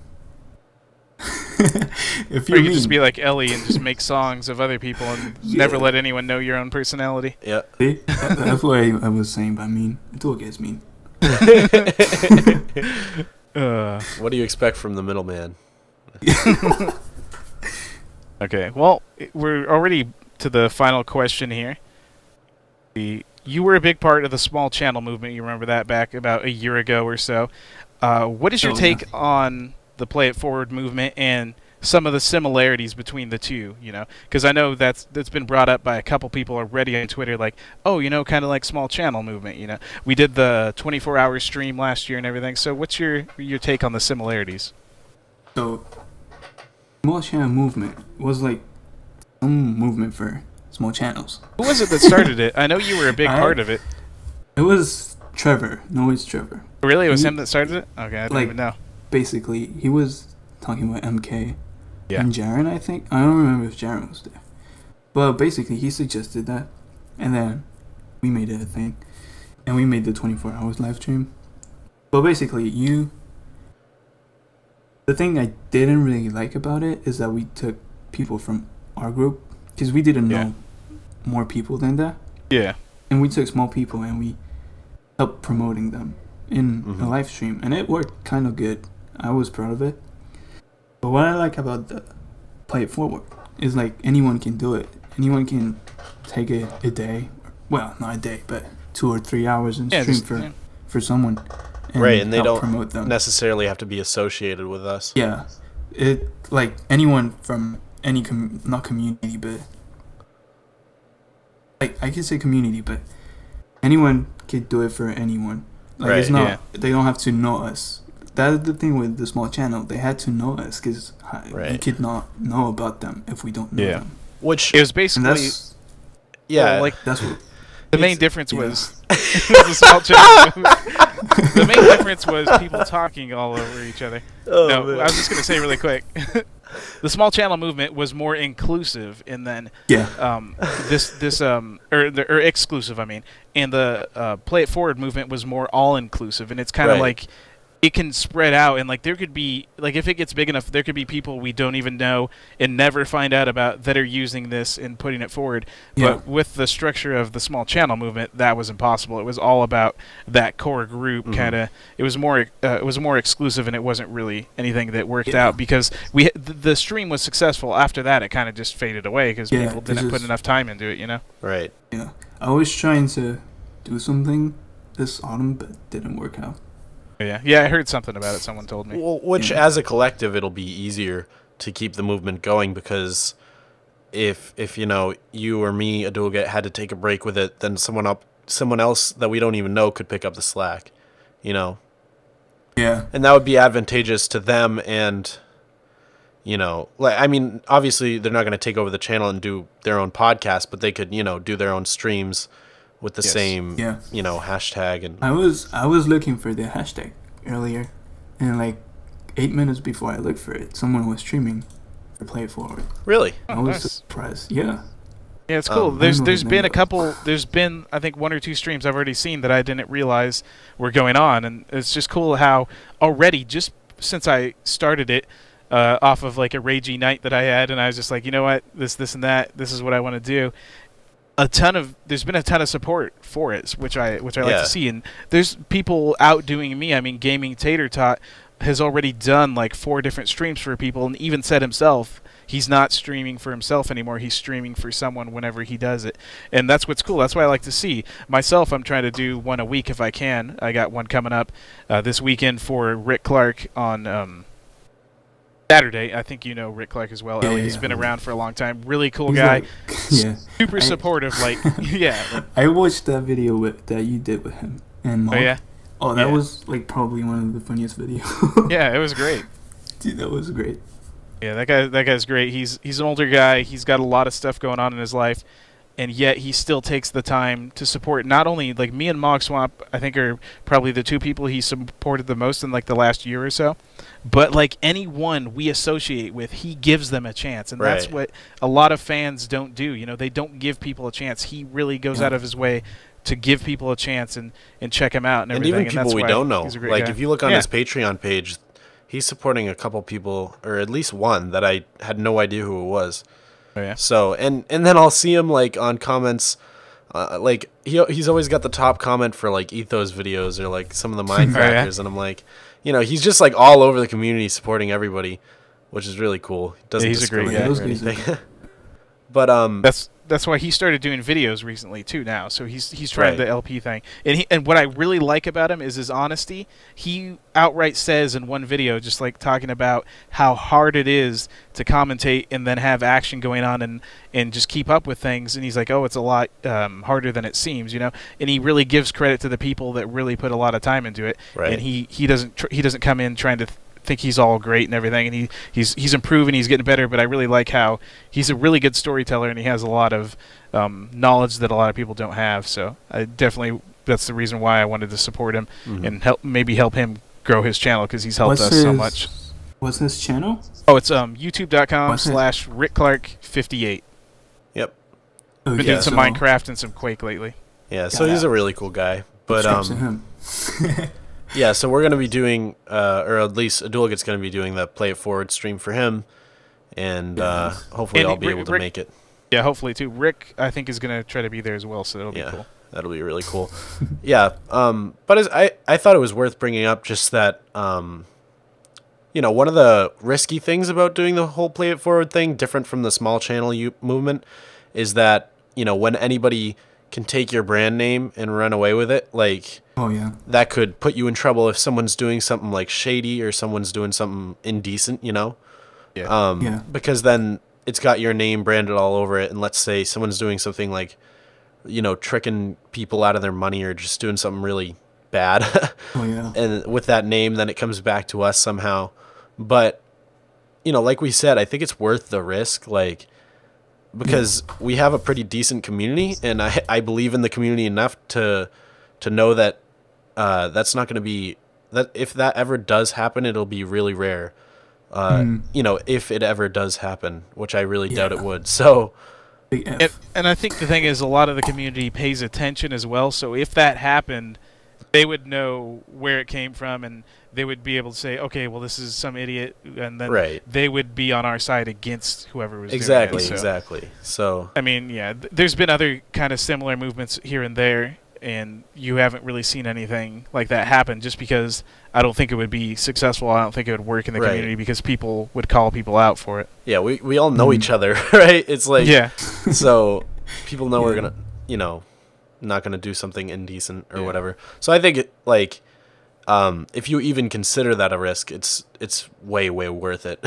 If or you could just be like Ellie and just make songs of other people and never let anyone know your own personality. Yeah, see? That's what I was saying by mean. It all gets mean. What do you expect from the middleman? Okay, well, we're already to the final question here. You were a big part of the small channel movement. You remember that back about a year ago or so. What is your take on the Play It Forward movement and some of the similarities between the two? You know, because I know that's been brought up by a couple people already on Twitter, like, oh, you know, kind of like small channel movement. You know, we did the 24-hour stream last year and everything. So, what's your take on the similarities? So, small channel movement was like some movement for small channels. Who was it that started it? I know you were a big part of it. It was Trevor. No, it's Trevor. Really? It was him that started it? Okay, I don't even know. Basically, he was talking about MK and Yeah. Jaren, I think. I don't remember if Jaren was there. But basically, he suggested that. And then we made it a thing. And we made the 24 hours live stream. But basically, the thing I didn't really like about it is that we took people from our group. Because we didn't know more people than that. Yeah. And we took small people and we helped promoting them in a live stream. And it worked kind of good. I was proud of it. But what I like about the Play It Forward is like anyone can do it. Anyone can take a day. Well, not a day, but 2 or 3 hours and stream for someone. And they don't promote them. necessarily have to be associated with us. Yeah. It like anyone from any not community, but like I could say community, but anyone could do it for anyone. Like it's not they don't have to know us. That's the thing with the small channel. They had to know us because we could not know about them if we don't know them. Which it was basically well, like that's what the main difference was the small channel. The main difference was people talking all over each other. I was just gonna say really quick. The small channel movement was more inclusive, and then or exclusive. I mean, and the Play It Forward movement was more all inclusive, and it's kind of like it can spread out, and like there could be like if it gets big enough, there could be people we don't even know and never find out about that are using this and putting it forward. But with the structure of the small channel movement, that was impossible. It was all about that core group. Kind of, it was more exclusive, and it wasn't really anything that worked out because the stream was successful. After that, it kind of just faded away because people didn't put enough time into it. You know? Right. Yeah, I was trying to do something this autumn, but didn't work out. Yeah, I heard something about it. Someone told me. Well, which as a collective, it'll be easier to keep the movement going because if you know you or me, Adulga, had to take a break with it, then someone else that we don't even know could pick up the slack, you know. Yeah. And that would be advantageous to them, and you know, like I mean, obviously they're not going to take over the channel and do their own podcast, but they could, you know, do their own streams with the same, you know, hashtag. And I was looking for the hashtag earlier, and like 8 minutes before I looked for it, someone was streaming for Play It Forward. Really? I was surprised. Yeah. Yeah, it's cool. There's been a couple. There's been I think 1 or 2 streams I've already seen that I didn't realize were going on, and it's just cool how already just since I started it. Off of like a ragey night that I had, and I was just like, you know what, this and that, this is what I want to do. there's been a ton of support for it, which I like to see. And there's people outdoing me. I mean, Gaming Tater Tot has already done like 4 different streams for people, and even said himself he's not streaming for himself anymore. He's streaming for someone whenever he does it, and that's what's cool. That's what I like to see. Myself, I'm trying to do one a week if I can. I got one coming up this weekend for Rick Clark on Saturday. I think you know Rick Clark as well. Ellie. He's been around for a long time. Really cool guy. Like, super supportive. Like, yeah. I watched that video that you did with him and Mark. Oh yeah. Oh, that was like probably one of the funniest videos. Yeah, it was great. Dude, that was great. Yeah, that guy's great. He's an older guy. He's got a lot of stuff going on in his life, and yet he still takes the time to support not only like me and Mog Swamp. I think are probably the 2 people he supported the most in like the last year or so. But like anyone we associate with, he gives them a chance, and that's what a lot of fans don't do. You know, they don't give people a chance. He really goes out of his way to give people a chance and check him out and everything. And even people we don't know. Like guy. If you look on his Patreon page, he's supporting a couple people, or at least one that I had no idea who it was. Oh yeah. So and then I'll see him like on comments, like he's always got the top comment for like Ethos videos or like some of the Mindcrackers, and I'm like, you know, he's just like all over the community supporting everybody, which is really cool. He doesn't discriminate or anything. But that's why he started doing videos recently too now. So he's trying the LP thing. And what I really like about him is his honesty. He outright says in one video, just like talking about how hard it is to commentate and then have action going on and just keep up with things. And he's like, oh, it's a lot harder than it seems, you know. And he really gives credit to the people that really put a lot of time into it. Right. And he doesn't come in trying to think he's all great and everything, and he's improving, he's getting better. But I really like how he's a really good storyteller, and he has a lot of knowledge that a lot of people don't have. So I definitely, that's the reason why I wanted to support him and help him grow his channel, because he's helped us so much. What's his channel? Oh, it's youtube.com/RickClark58. Yep. Oh, Been doing some Minecraft and some Quake lately. Yeah, so he's a really cool guy. But yeah, so we're going to be doing, or at least Aduligit's going to be doing the Play It Forward stream for him, and hopefully I'll be able to make it. Yeah, hopefully too. Rick, I think, is going to try to be there as well, so that'll be cool. That'll be really cool. Yeah, but I thought it was worth bringing up just that, you know, one of the risky things about doing the whole Play It Forward thing, different from the small channel movement, is that, you know, when anybody can take your brand name and run away with it, like, that could put you in trouble if someone's doing something like shady or someone's doing something indecent, you know? Because then it's got your name branded all over it, and let's say someone's doing something like, you know, tricking people out of their money or just doing something really bad. And with that name, then it comes back to us somehow. But, you know, like we said, I think it's worth the risk, like, because we have a pretty decent community, and I believe in the community enough to know that that's not going to be, that if that ever does happen, it'll be really rare. You know, if it ever does happen, which I really doubt it would. So, and I think the thing is, a lot of the community pays attention as well. So if that happened, they would know where it came from, and they would be able to say, okay, well, this is some idiot, and then they would be on our side against whoever was doing it. Exactly. So I mean, yeah, there's been other kind of similar movements here and there, and you haven't really seen anything like that happen, just because I don't think it would be successful. I don't think it would work in the community, because people would call people out for it. Yeah, we all know each other, right? It's like, so people know we're gonna, you know, not gonna do something indecent or whatever. So I think like, if you even consider that a risk, it's way worth it,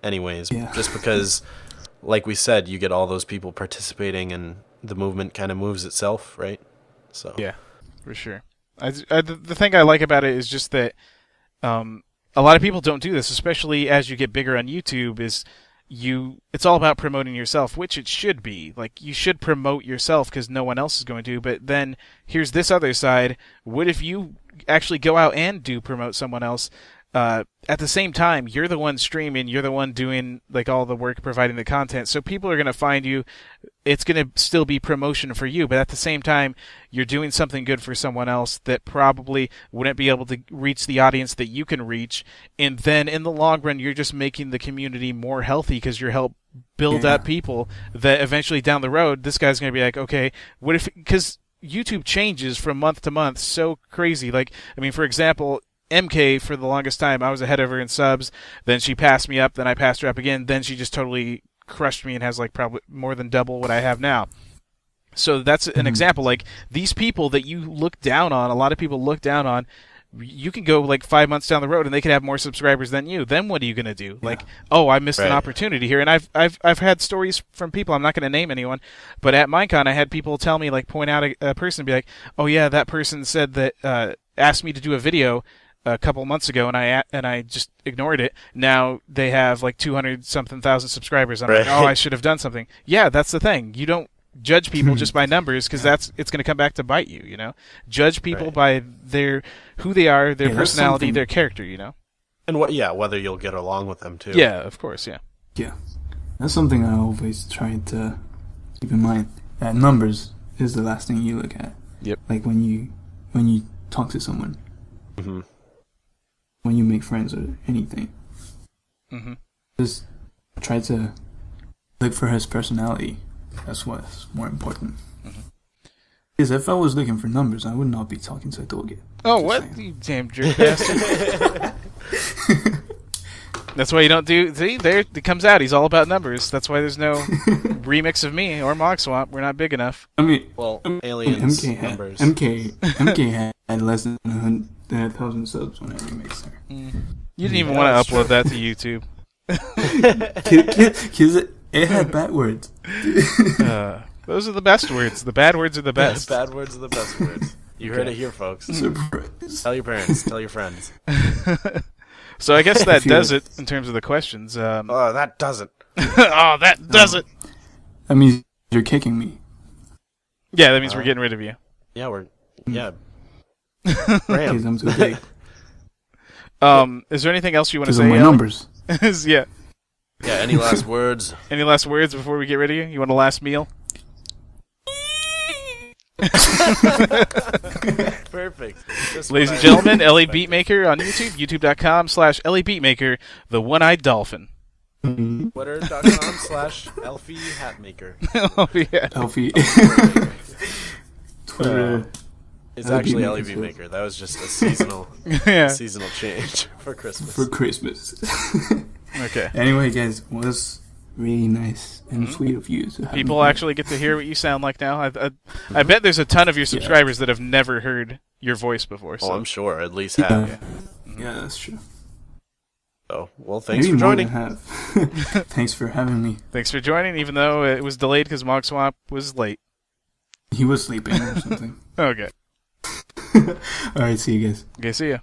anyways. Just because, like we said, you get all those people participating, and the movement kind of moves itself, right? So yeah, for sure. The thing I like about it is just that a lot of people don't do this, especially as you get bigger on YouTube. It's all about promoting yourself, which it should be. Like, you should promote yourself because no one else is going to. But then here's this other side. What if you actually go out and do promote someone else? at the same time, you're the one streaming, you're the one doing like all the work, providing the content. So people are going to find you. It's going to still be promotion for you, but at the same time, you're doing something good for someone else that probably wouldn't be able to reach the audience that you can reach. And then in the long run, you're just making the community more healthy because you're help build up people that eventually down the road, this guy's going to be like, okay, what if, because YouTube changes from month to month so crazy. Like, I mean, for example, MK, for the longest time, I was ahead of her in subs. Then she passed me up. Then I passed her up again. Then she just totally crushed me and has like probably more than double what I have now. So that's an example. Like these people that you look down on, a lot of people look down on. You can go like 5 months down the road and they could have more subscribers than you. Then what are you going to do? Like, oh, I missed an opportunity here. And I've had stories from people. I'm not going to name anyone, but at Minecon I had people tell me, like, point out a person and be like, oh yeah, that person said that asked me to do a video a couple months ago, and I just ignored it. Now they have like 200-something thousand subscribers. I'm like, oh, I should have done something. Yeah, that's the thing. You don't judge people just by numbers, because it's going to come back to bite you. You know, judge people by who they are, their personality, their character. You know, and whether you'll get along with them too. Yeah, of course. Yeah, that's something I always try to keep in mind. That numbers is the last thing you look at. Yep. Like when you talk to someone. Mm-hmm. When you make friends or anything. Mm-hmm. Just try to look for his personality. That's what's more important. Mm-hmm. Because if I was looking for numbers, I would not be talking to Doge. Oh, what? You damn jerk bastard. That's why you don't do... See, there it comes out. He's all about numbers. That's why there's no remix of me or Mog Swamp. We're not big enough. I mean... Well, aliens, numbers. MK had less than 1,000 subs when I remixed her. You didn't even want to upload that to YouTube. Because it had bad words. Those are the best words. The bad words are the best. The bad words are the best words. You heard it here, folks. Surprise. Tell your parents. Tell your friends. So I guess that does it in terms of the questions. Oh, that doesn't. Oh, that does it. That means you're kicking me. Yeah, that means we're getting rid of you. Yeah, Yeah. Because I'm too big. Is there anything else you want to say? Because of my numbers. Yeah. Yeah, any last words? Any last words before we get rid of you? You want a last meal? Perfect. Ladies and gentlemen, ElyBeatmaker on YouTube, youtube.com/ElyBeatmaker, the one-eyed dolphin. Twitter.com/ElfieHatmaker. Oh, yeah. Elfie. Twitter. It's actually ElyBeatmaker. That was just a seasonal change for Christmas. Okay. Anyway, guys, it was really nice and sweet of you to have people actually get to hear what you sound like now. I bet there's a ton of your subscribers that have never heard your voice before. So. Oh, I'm sure. At least have. Yeah, that's true. So, well, thanks for joining. Thanks for having me. Thanks for joining, even though it was delayed because Mog Swamp was late. He was sleeping or something. Okay. Alright, see you guys. Okay, see ya.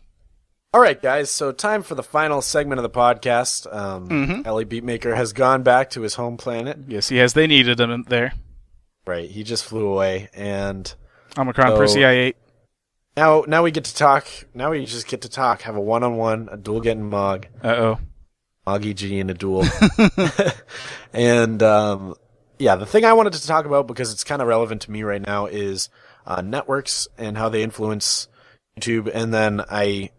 Alright, guys, so time for the final segment of the podcast. ElyBeatmaker has gone back to his home planet. Yes, he has. They needed him there. Right, he just flew away, and... Omicron Percy I-8. Now we get to talk. Now we just get to talk. Have a one-on-one, a duel getting Mog. Uh-oh. Moggy G in a duel. And, the thing I wanted to talk about, because it's kind of relevant to me right now, is networks and how they influence YouTube. And then I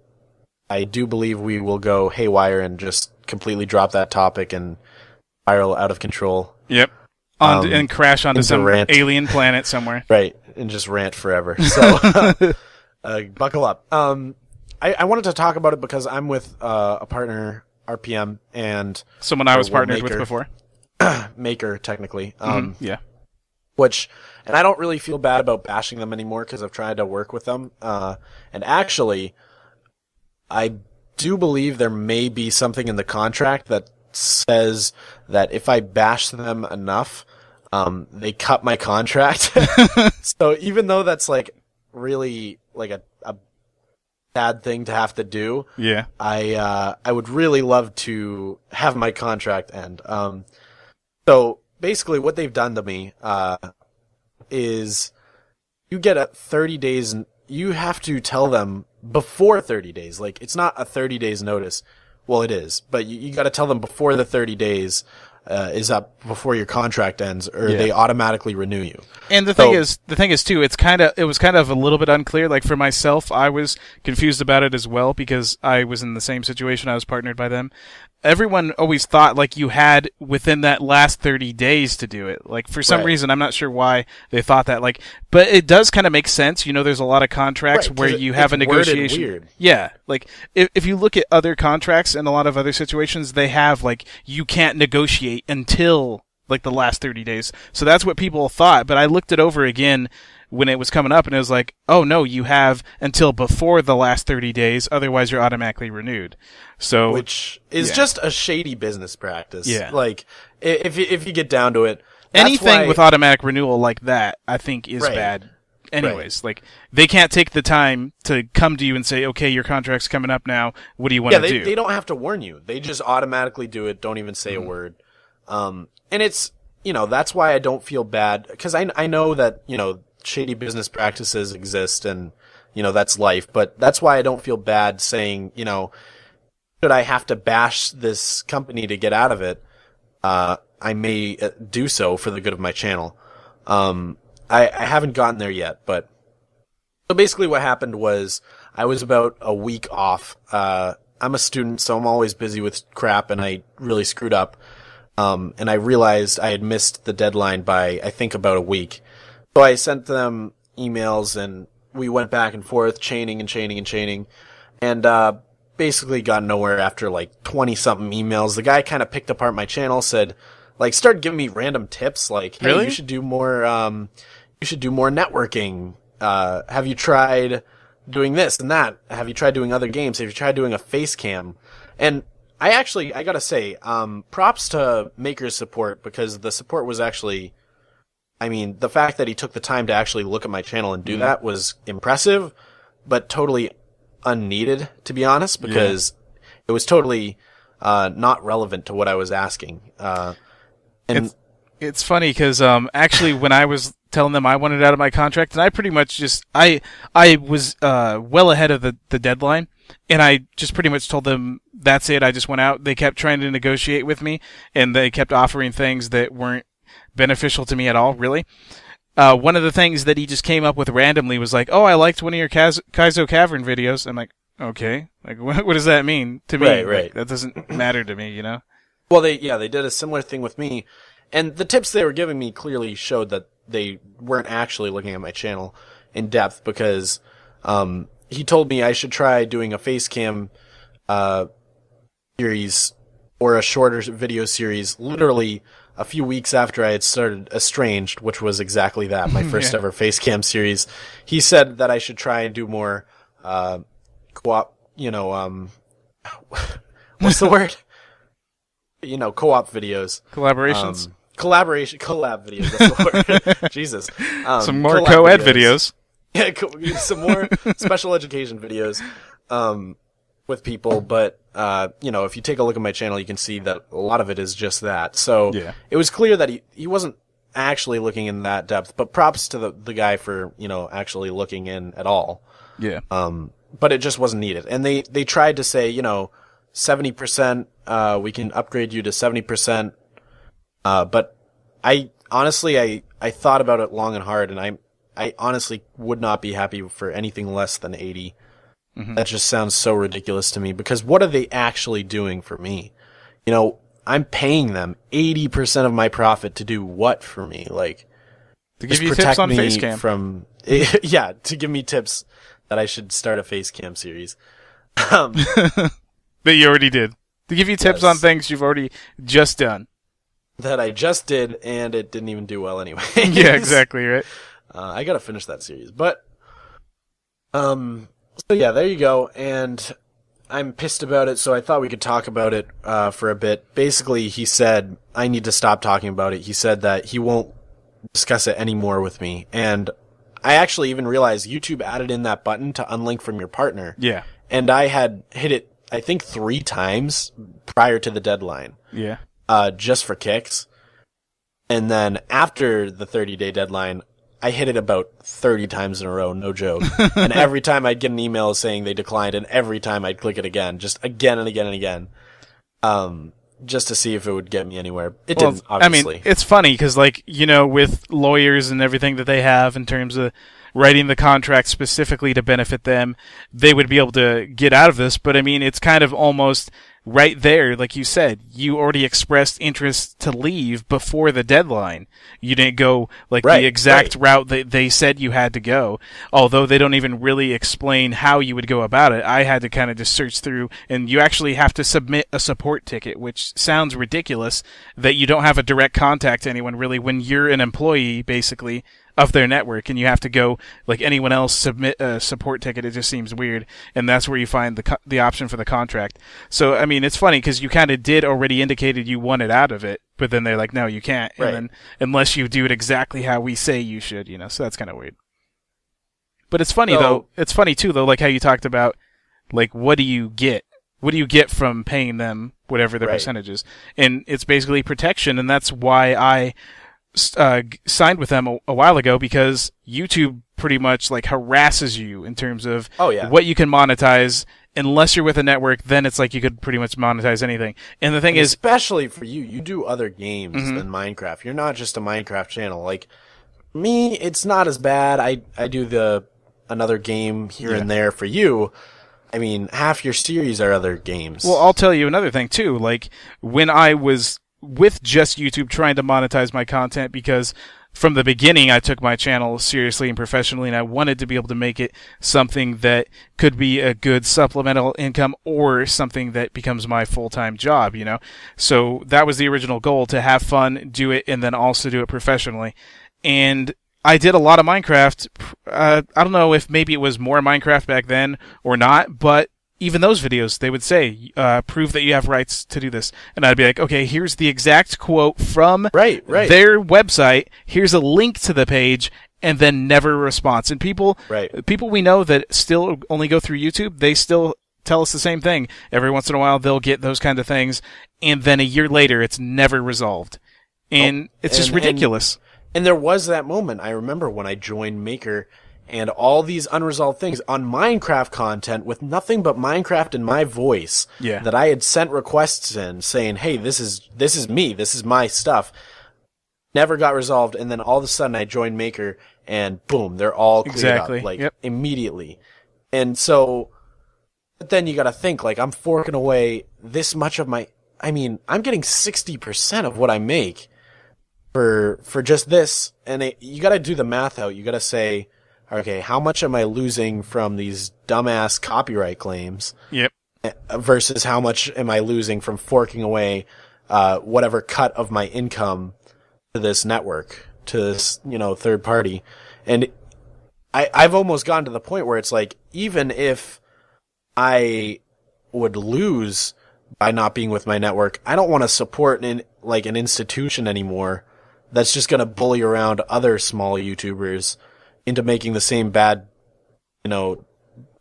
do believe we will go haywire and just completely drop that topic and spiral out of control. Yep. And crash onto some alien planet somewhere. Right, and just rant forever. So, buckle up. I wanted to talk about it because I'm with a partner, RPM, and... Someone I was partnered with before. Maker, technically. Yeah. And I don't really feel bad about bashing them anymore because I've tried to work with them. And actually, I do believe there may be something in the contract that says that if I bash them enough, they cut my contract. So even though that's like really like a bad thing to have to do, yeah, I would really love to have my contract end. So basically what they've done to me, is you get 30 days and you have to tell them before 30 days. Like, it's not a 30 days notice. Well, it is, but you got to tell them before the 30 days is up, before your contract ends, or they automatically renew you. And the thing is too, it was kind of a little bit unclear. Like for myself, I was confused about it as well because I was in the same situation. I was partnered by them. Everyone always thought like you had within that last 30 days to do it. Like for some reason, I'm not sure why they thought that. Like, but it does kind of make sense. You know, there's a lot of contracts where you have a negotiation. Weird. Yeah, like if you look at other contracts and a lot of other situations, they have like you can't negotiate until like the last 30 days. So that's what people thought. But I looked it over again when it was coming up, and it was like, oh no, you have until before the last 30 days, otherwise you're automatically renewed. So, which is just a shady business practice. Yeah. Like, if you get down to it, anything with automatic renewal like that, I think is bad. Anyways, like, they can't take the time to come to you and say, okay, your contract's coming up now, what do you want to do? They don't have to warn you. They just automatically do it, don't even say a word. And it's, you know, that's why I don't feel bad, because I know that, you know, shady business practices exist and, you know, that's life, but that's why I don't feel bad saying, you know, should I have to bash this company to get out of it, I may do so for the good of my channel. I haven't gotten there yet, but so basically what happened was I was about a week off. I'm a student, so I'm always busy with crap, and I really screwed up. And I realized I had missed the deadline by, I think, about a week. So I sent them emails, and we went back and forth, chaining, and basically got nowhere after like 20-something emails. The guy kind of picked apart my channel, said, like, started giving me random tips, like, hey, really? you should do more networking. Have you tried doing this and that? Have you tried doing other games? Have you tried doing a face cam? And I gotta say, props to Maker's support, because the support was actually, I mean, the fact that he took the time to actually look at my channel and do that was impressive, but totally unneeded, to be honest, because it was totally not relevant to what I was asking. And it's funny because actually when I was telling them I wanted out of my contract, and I pretty much just I was well ahead of the deadline, and I just pretty much told them that's it. I just went out. They kept trying to negotiate with me, and they kept offering things that weren't beneficial to me at all, really. One of the things that he just came up with randomly was like, oh, I liked one of your Kaizo Cavern videos. I'm like, okay, like what does that mean to me? Right. Like, that doesn't matter to me, you know? Well, they did a similar thing with me, and the tips they were giving me clearly showed that they weren't actually looking at my channel in depth, because he told me I should try doing a face cam series or a shorter video series literally a few weeks after I had started Estranged, which was exactly that, my first ever face cam series. He said that I should try and do more co-op, you know, what's the word? You know, co-op videos. Collaborations? Collab videos, that's the word. Jesus. Some more co-ed videos. Yeah, some more special education videos with people, but you know, if you take a look at my channel, you can see that a lot of it is just that. So it was clear that he wasn't actually looking in that depth, but props to the guy for, you know, actually looking in at all. Yeah. But it just wasn't needed. And they tried to say, you know, 70%, we can upgrade you to 70%. But I honestly, I thought about it long and hard, and I honestly would not be happy for anything less than 80. Mm-hmm. That just sounds so ridiculous to me, because what are they actually doing for me? You know, I'm paying them 80% of my profit to do what for me? Like, to give you tips on Facecam. From, yeah, to give me tips that I should start a Facecam series. That you already did. To give you tips on things you've already just done. That I just did, and it didn't even do well anyway. Yeah, exactly, right. I gotta finish that series. But, so yeah, there you go. And I'm pissed about it, so I thought we could talk about it for a bit. Basically, he said I need to stop talking about it. He said that he won't discuss it anymore with me. And I actually even realized YouTube added in that button to unlink from your partner. Yeah. And I had hit it, I think, 3 times prior to the deadline. Yeah. Just for kicks. And then after the 30-day deadline, I hit it about 30 times in a row, no joke. And every time I'd get an email saying they declined, and every time I'd click it again, just again and again and again, just to see if it would get me anywhere. It didn't, obviously. I mean, it's funny because, like, you know, with lawyers and everything that they have in terms of writing the contract specifically to benefit them, they would be able to get out of this. But, I mean, it's kind of almost right there, like you said, you already expressed interest to leave before the deadline. You didn't go like the exact route that they said you had to go, although they don't even really explain how you would go about it. I had to kind of just search through, and you actually have to submit a support ticket, which sounds ridiculous that you don't have a direct contact to anyone really when you're an employee, basically, of their network, and you have to go like anyone else submit a support ticket. It just seems weird, and that's where you find the option for the contract. So I mean, it's funny because you kind of did already indicated you wanted out of it, but then they're like, no, you can't, and then unless you do it exactly how we say you should, you know. So that's kind of weird. But it's funny though. It's funny too though, like how you talked about, like, what do you get? What do you get from paying them whatever the percentage is? And it's basically protection, and that's why I signed with them a while ago, because YouTube pretty much like harasses you in terms of what you can monetize. Unless you're with a network, then it's like you could pretty much monetize anything. And the thing is, especially for you, you do other games than Minecraft. You're not just a Minecraft channel. Like me, it's not as bad. I do another game here and there. For you, I mean, half your series are other games. Well, I'll tell you another thing too. Like when I was with just YouTube trying to monetize my content, because from the beginning I took my channel seriously and professionally, and I wanted to be able to make it something that could be a good supplemental income or something that becomes my full-time job, you know? So that was the original goal, to have fun, do it, and then also do it professionally. And I did a lot of Minecraft. I don't know if maybe it was more Minecraft back then or not, but even those videos, they would say, prove that you have rights to do this. And I'd be like, okay, here's the exact quote from their website. Here's a link to the page, and then never a response. And people we know that still only go through YouTube, they still tell us the same thing. Every once in a while, they'll get those kind of things, and then a year later, it's never resolved. And it's just ridiculous. And there was that moment, I remember, when I joined Maker, and all these unresolved things on Minecraft content with nothing but Minecraft in my voice that I had sent requests in saying, hey, this is me, this is my stuff, never got resolved. And then all of a sudden I joined Maker, and boom, they're all cleared up, like immediately. And so, but then you gotta think, like, I'm forking away this much of my, I mean, I'm getting 60% of what I make for just this. And you gotta do the math out. You gotta say, okay, how much am I losing from these dumbass copyright claims? Yep. Versus how much am I losing from forking away whatever cut of my income to this network, to this, you know, third party. And I've almost gotten to the point where it's like, even if I would lose by not being with my network, I don't want to support an institution anymore that's just going to bully around other small YouTubers into making the same bad, you know,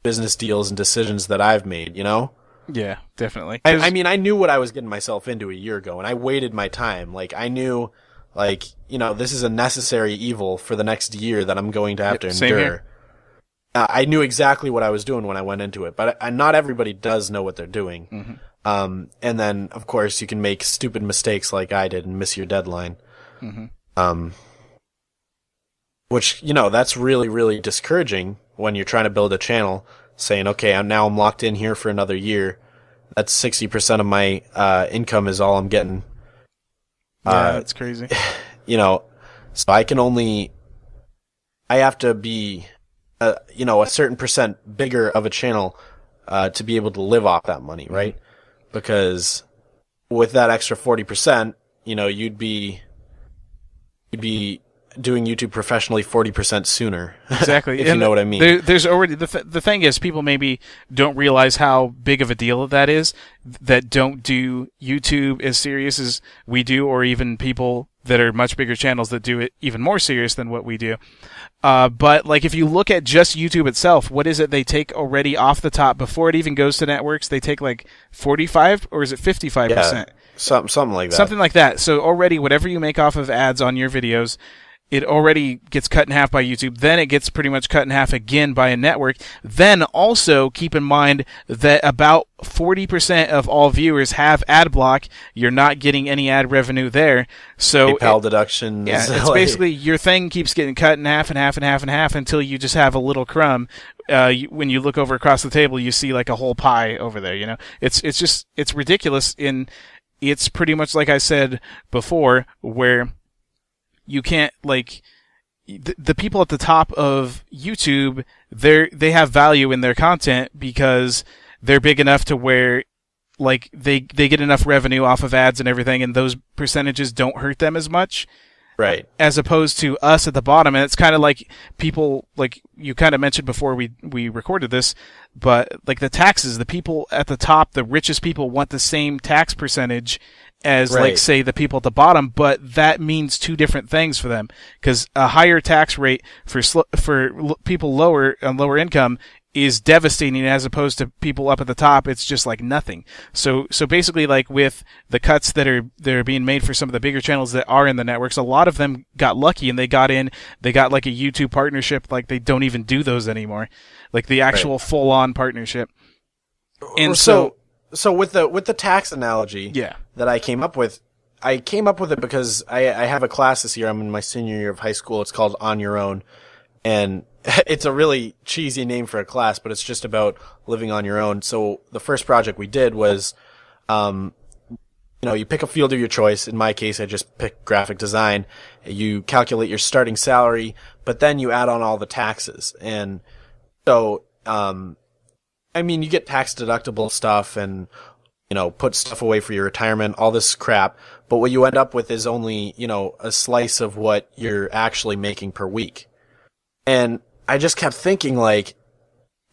business deals and decisions that I've made, you know? Yeah, definitely. I mean, I knew what I was getting myself into a year ago, and I waited my time. Like, I knew, like, you know, this is a necessary evil for the next year that I'm going to have to endure. I knew exactly what I was doing when I went into it, but not everybody does know what they're doing. And then, of course, you can make stupid mistakes like I did and miss your deadline. Which, you know, that's really, really discouraging when you're trying to build a channel, saying, okay, I'm locked in here for another year. That's 60% of my income is all I'm getting. Yeah, that's crazy. You know, so I have to be, you know, a certain percent bigger of a channel to be able to live off that money, right? Because with that extra 40%, you know, you'd be doing YouTube professionally 40% sooner. Exactly. If you know what I mean. There's already the thing is, people maybe don't realize how big of a deal that is, that don't do YouTube as serious as we do, or even people that are much bigger channels that do it even more serious than what we do. But like, if you look at just YouTube itself, what is it they take already off the top before it even goes to networks? They take like 45, or is it 55%? Yeah, something like that. Something like that. So already, whatever you make off of ads on your videos, it already gets cut in half by YouTube. Then it gets pretty much cut in half again by a network. Then also keep in mind that about 40% of all viewers have ad block. You're not getting any ad revenue there. So PayPal deductions. Yeah, it's basically your thing keeps getting cut in half and half and half and half until you just have a little crumb. When you look over across the table, you see like a whole pie over there. You know, it's ridiculous. It's pretty much like I said before, where you can't, like, the people at the top of YouTube, they have value in their content because they're big enough to where, like, they get enough revenue off of ads and everything, and those percentages don't hurt them as much. Right. As opposed to us at the bottom. And it's kind of like people, like you kind of mentioned before we recorded this, but like the taxes, the people at the top, the richest people want the same tax percentage as, right, like, say, the people at the bottom, but that means two different things for them. Because a higher tax rate for people lower income is devastating, as opposed to people up at the top, it's just like nothing. So basically, like, with the cuts that are being made for some of the bigger channels that are in the networks, a lot of them got lucky and they got like a YouTube partnership. Like, they don't even do those anymore, like the actual right, full-on partnership. And So with the tax analogy, yeah, that I came up with it because I have a class this year. I'm in my senior year of high school. It's called On Your Own, and it's a really cheesy name for a class, but it's just about living on your own. So the first project we did was, you pick a field of your choice. In my case, I just picked graphic design. You calculate your starting salary, but then you add on all the taxes. And so, you get tax deductible stuff and, put stuff away for your retirement, all this crap. But what you end up with is only, a slice of what you're actually making per week. And I just kept thinking, like,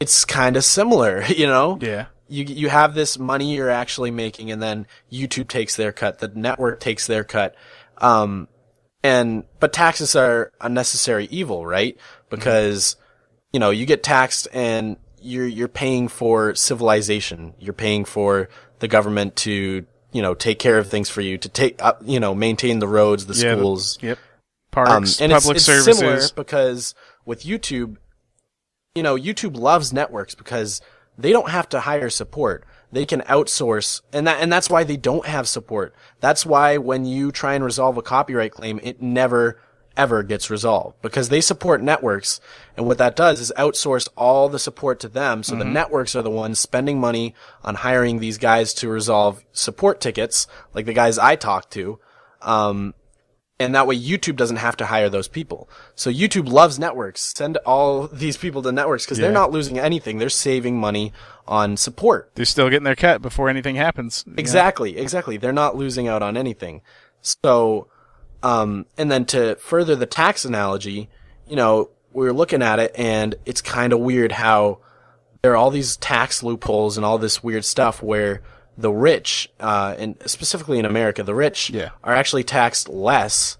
it's kind of similar, Yeah. You have this money you're actually making, and then YouTube takes their cut, the network takes their cut. But taxes are a necessary evil, right? Because, you get taxed and you're paying for civilization. You're paying for the government to, take care of things for you, to take up, maintain the roads, the schools. Yep. Parks, and public it's services. Similar because with YouTube, YouTube loves networks because they don't have to hire support. They can outsource, and that's why they don't have support. That's why when you try and resolve a copyright claim, it never ever gets resolved, because they support networks, and what that does is outsource all the support to them, so the networks are the ones spending money on hiring these guys to resolve support tickets, like the guys I talk to, and that way YouTube doesn't have to hire those people. So YouTube loves networks. Send all these people to networks because they're not losing anything. They're saving money on support. They're still getting their cut before anything happens. Exactly. They're not losing out on anything. So, and then to further the tax analogy, we were looking at it, and it's kind of weird how there are all these tax loopholes and all this weird stuff where the rich, and specifically in America, the rich are actually taxed less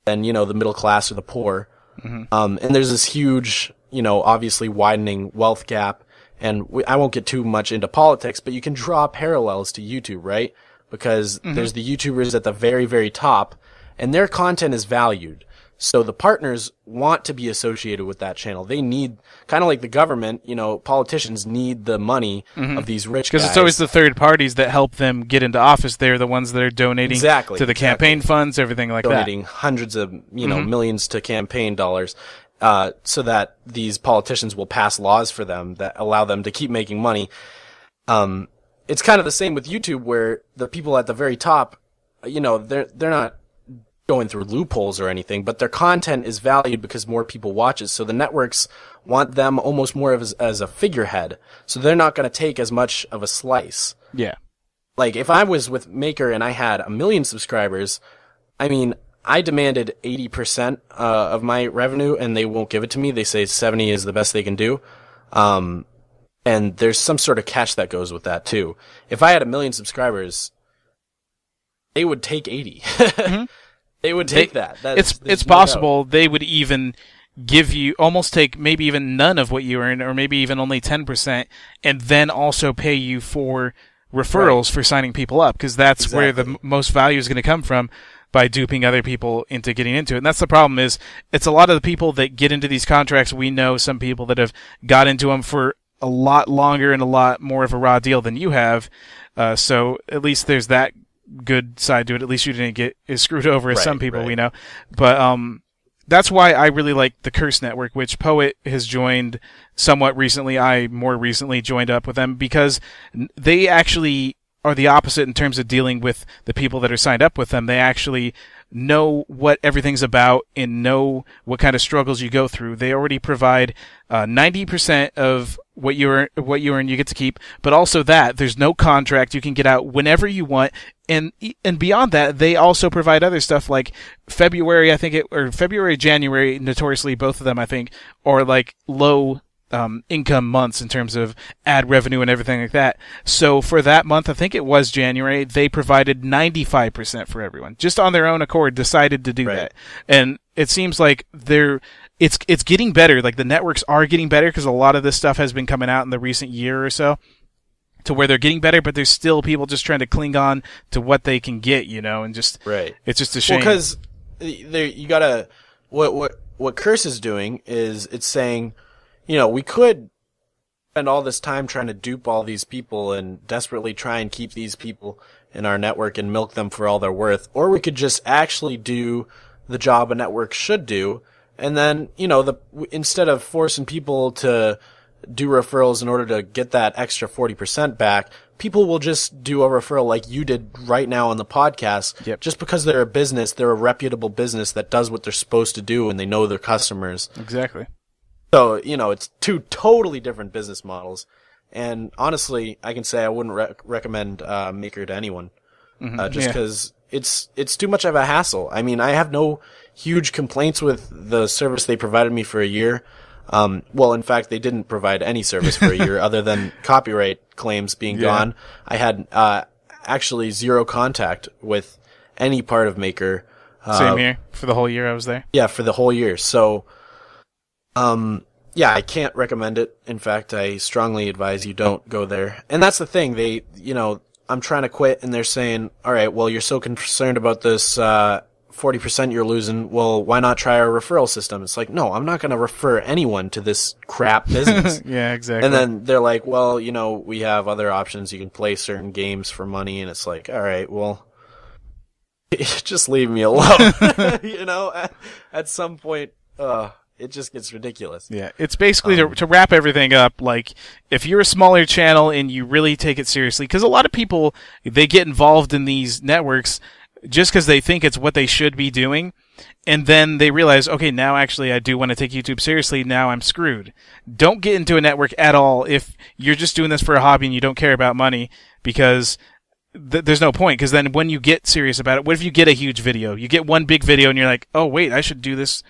than, the middle class or the poor. And there's this huge, obviously widening wealth gap. And I won't get too much into politics, but you can draw parallels to YouTube, right? Because there's the YouTubers at the very, very top, and their content is valued. So the partners want to be associated with that channel. They need, kind of like the government, politicians need the money of these rich guys. Because it's always the third parties that help them get into office. They're the ones that are donating to the campaign funds, everything like donating hundreds of, millions to campaign dollars, so that these politicians will pass laws for them that allow them to keep making money. It's kind of the same with YouTube, where the people at the very top, they're not going through loopholes or anything, but their content is valued because more people watch it. So the networks want them almost more as a figurehead. So they're not going to take as much of a slice. Yeah. Like if I was with Maker and I had 1 million subscribers, I demanded 80% of my revenue, and they won't give it to me. They say 70 is the best they can do. And there's some sort of catch that goes with that too. If I had 1 million subscribers, they would take 80. They would take that. It's possible they would even give you, almost take maybe even none of what you earn, or maybe even only 10%, and then also pay you for referrals for signing people up, because that's where the most value is going to come from. by duping other people into getting into it. And that's the problem, is it's a lot of the people that get into these contracts. We know some people that have got into them for a lot longer and a lot more of a raw deal than you have. So at least there's that good side to it. At least you didn't get as screwed over as some people we know. But that's why I really like the Curse Network, which Poet has joined somewhat recently. I more recently joined up with them because they actually are the opposite in terms of dealing with the people that are signed up with them. They actually know what everything's about and know what kind of struggles you go through. They already provide 90% of what you earn you get to keep, but also that there's no contract. You can get out whenever you want, and beyond that, they also provide other stuff like February, January, notoriously both of them I think are like low income months in terms of ad revenue and everything like that. So for that month, I think it was January, they provided 95% for everyone. Just on their own accord decided to do that. And it seems like it's getting better. Like the networks are getting better because a lot of this stuff has been coming out in the recent year or so to where they're getting better, but there's still people just trying to cling on to what they can get, and just it's just a shame. Well, because you gotta what Curse is doing is it's saying, we could spend all this time trying to dupe all these people and desperately try and keep these people in our network and milk them for all they're worth, or we could just actually do the job a network should do, and then instead of forcing people to do referrals in order to get that extra 40% back, people will just do a referral like you did right now on the podcast. Just because they're a business, they're a reputable business that does what they're supposed to do and they know their customers. Exactly. So, it's two totally different business models. And honestly, I can say I wouldn't recommend Maker to anyone. Just because it's too much of a hassle. I mean, I have no huge complaints with the service they provided me for a year. Well, in fact, they didn't provide any service for a year other than copyright claims being gone. I had actually zero contact with any part of Maker. Same here. For the whole year I was there. Yeah, for the whole year. So, I can't recommend it. In fact, I strongly advise you don't go there. And that's the thing. They, I'm trying to quit and they're saying, all right, well, you're so concerned about this, 40% you're losing. Well, why not try our referral system? It's like, no, I'm not going to refer anyone to this crap business. Yeah, exactly. And then they're like, well, we have other options. You can play certain games for money. And it's like, all right, well, just leave me alone. At some point, it just gets ridiculous. Yeah, it's basically to wrap everything up, like, if you're a smaller channel and you really take it seriously, because a lot of people, they get involved in these networks just because they think it's what they should be doing, and then they realize, okay, now actually I do want to take YouTube seriously, now I'm screwed. Don't get into a network at all if you're just doing this for a hobby and you don't care about money, because there's no point, because then when you get serious about it, what if you get a huge video? You get one big video and you're like, oh wait, I should do this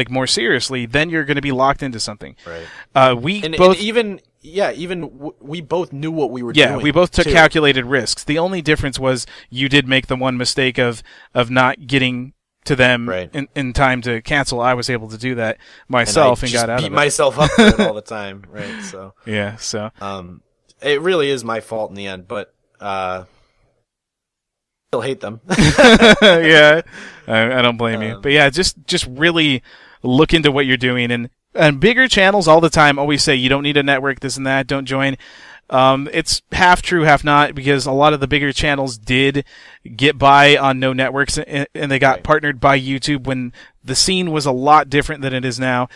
more seriously, then you're going to be locked into something. Right. We both we both knew what we were doing. Yeah, we both took calculated risks. The only difference was you did make the one mistake of not getting to them in time to cancel. I was able to do that myself and got out of it. Beat myself up for it all the time, right? So yeah, so it really is my fault in the end, but still hate them. Yeah, I don't blame you. But yeah, just really look into what you're doing, and bigger channels all the time always say you don't need a network, this and that, don't join. It's half true, half not, because a lot of the bigger channels did get by on no networks, and they got partnered by YouTube when the scene was a lot different than it is now.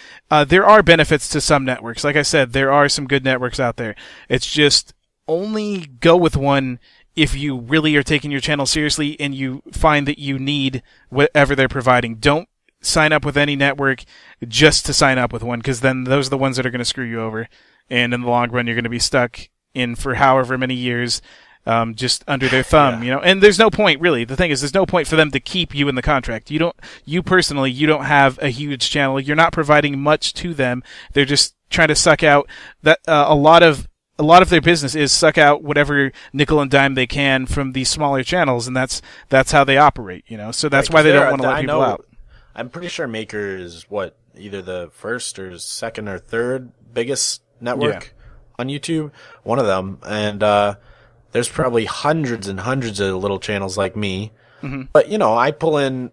There are benefits to some networks. Like I said, there are some good networks out there. It's just only go with one if you really are taking your channel seriously and you find that you need whatever they're providing. Don't sign up with any network just to sign up with one, because then those are the ones that are going to screw you over. And in the long run, you're going to be stuck in for however many years just under their thumb, And there's no point, really. The thing is, there's no point for them to keep you in the contract. You personally, you don't have a huge channel. You're not providing much to them. They're just trying to suck out that a lot of their business is suck out whatever nickel and dime they can from these smaller channels, and that's how they operate, So that's why they don't want to let people out. I'm pretty sure Maker is either the first or second or third biggest network on YouTube, one of them, and there's probably hundreds and hundreds of little channels like me But I pull in.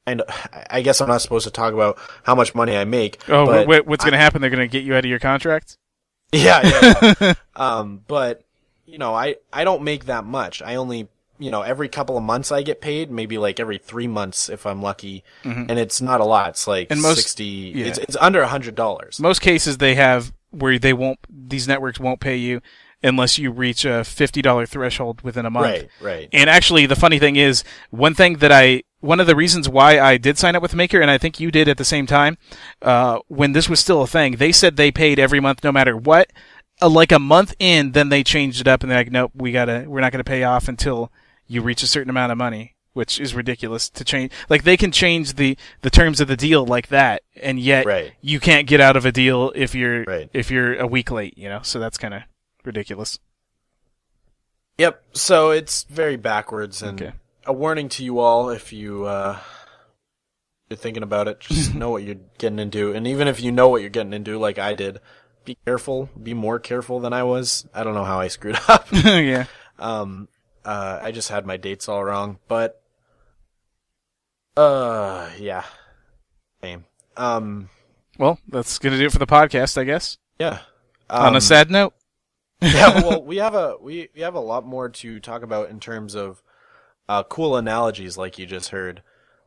And I guess I'm not supposed to talk about how much money I make. Oh, what's going to happen? They're going to get you out of your contract? Yeah. But I don't make that much. I only every couple of months I get paid, maybe like every 3 months if I'm lucky, and it's not a lot. It's like 60. Yeah. It's under $100. Most cases they have where these networks won't pay you unless you reach a $50 threshold within a month. Right. And actually, the funny thing is, one of the reasons why I did sign up with Maker, and I think you did at the same time, when this was still a thing, they said they paid every month no matter what. Like a month in, then they changed it up, and they're like, nope, we're not going to pay off until you reach a certain amount of money, which is ridiculous to change. Like, they can change the terms of the deal like that, and yet you can't get out of a deal if you're a week late, So that's kind of ridiculous. Yep. So it's very backwards, and a warning to you all if you're thinking about it, just know what you're getting into, and even if you know what you're getting into, like I did, be careful. Be more careful than I was. I don't know how I screwed up. Yeah. I just had my dates all wrong, but yeah. Same. Well, that's gonna do it for the podcast, I guess. Yeah. On a sad note. Yeah, well, we have a lot more to talk about in terms of cool analogies, like you just heard,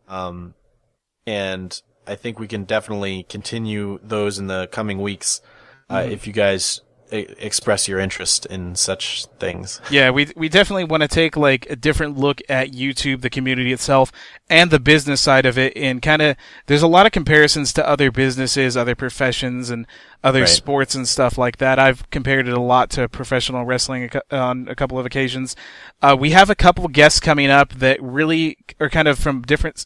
and I think we can definitely continue those in the coming weeks if you guys express your interest in such things. Yeah, we definitely want to take like a different look at YouTube, the community itself, and the business side of it, and kind of there's a lot of comparisons to other businesses, other professions, and other sports and stuff like that. I've compared it a lot to professional wrestling on a couple of occasions. We have a couple guests coming up that really are kind of from different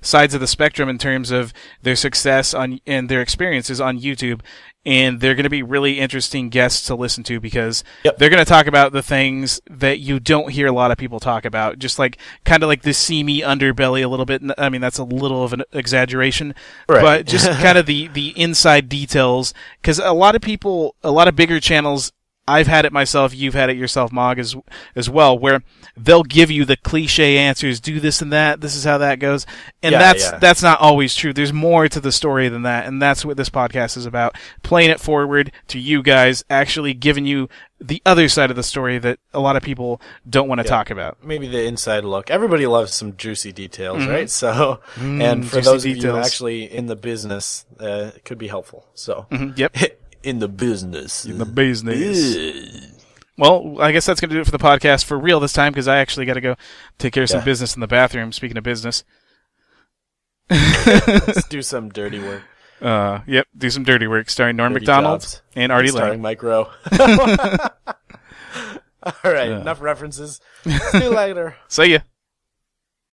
sides of the spectrum in terms of their success and their experiences on YouTube. And they're going to be really interesting guests to listen to because they're going to talk about the things that you don't hear a lot of people talk about. Just like kind of like the seamy underbelly a little bit. I mean, that's a little of an exaggeration, but just kind of the inside details. Because a lot of bigger channels, I've had it myself, you've had it yourself, Mog, as well, where they'll give you the cliche answers, do this and that, this is how that goes. And that's not always true. There's more to the story than that, and that's what this podcast is about. Playing it forward to you guys, actually giving you the other side of the story that a lot of people don't want to talk about. Maybe the inside look. Everybody loves some juicy details, right? So, and for those of you actually in the business, it could be helpful. So, yep. In the business. Well, I guess that's going to do it for the podcast for real this time because I actually got to go take care of some business in the bathroom. Speaking of business. Let's do some dirty work. Yep, do some dirty work starring Norm Macdonald and Artie Lang. Starring Mike Rowe. All right, enough references. See you later. See ya.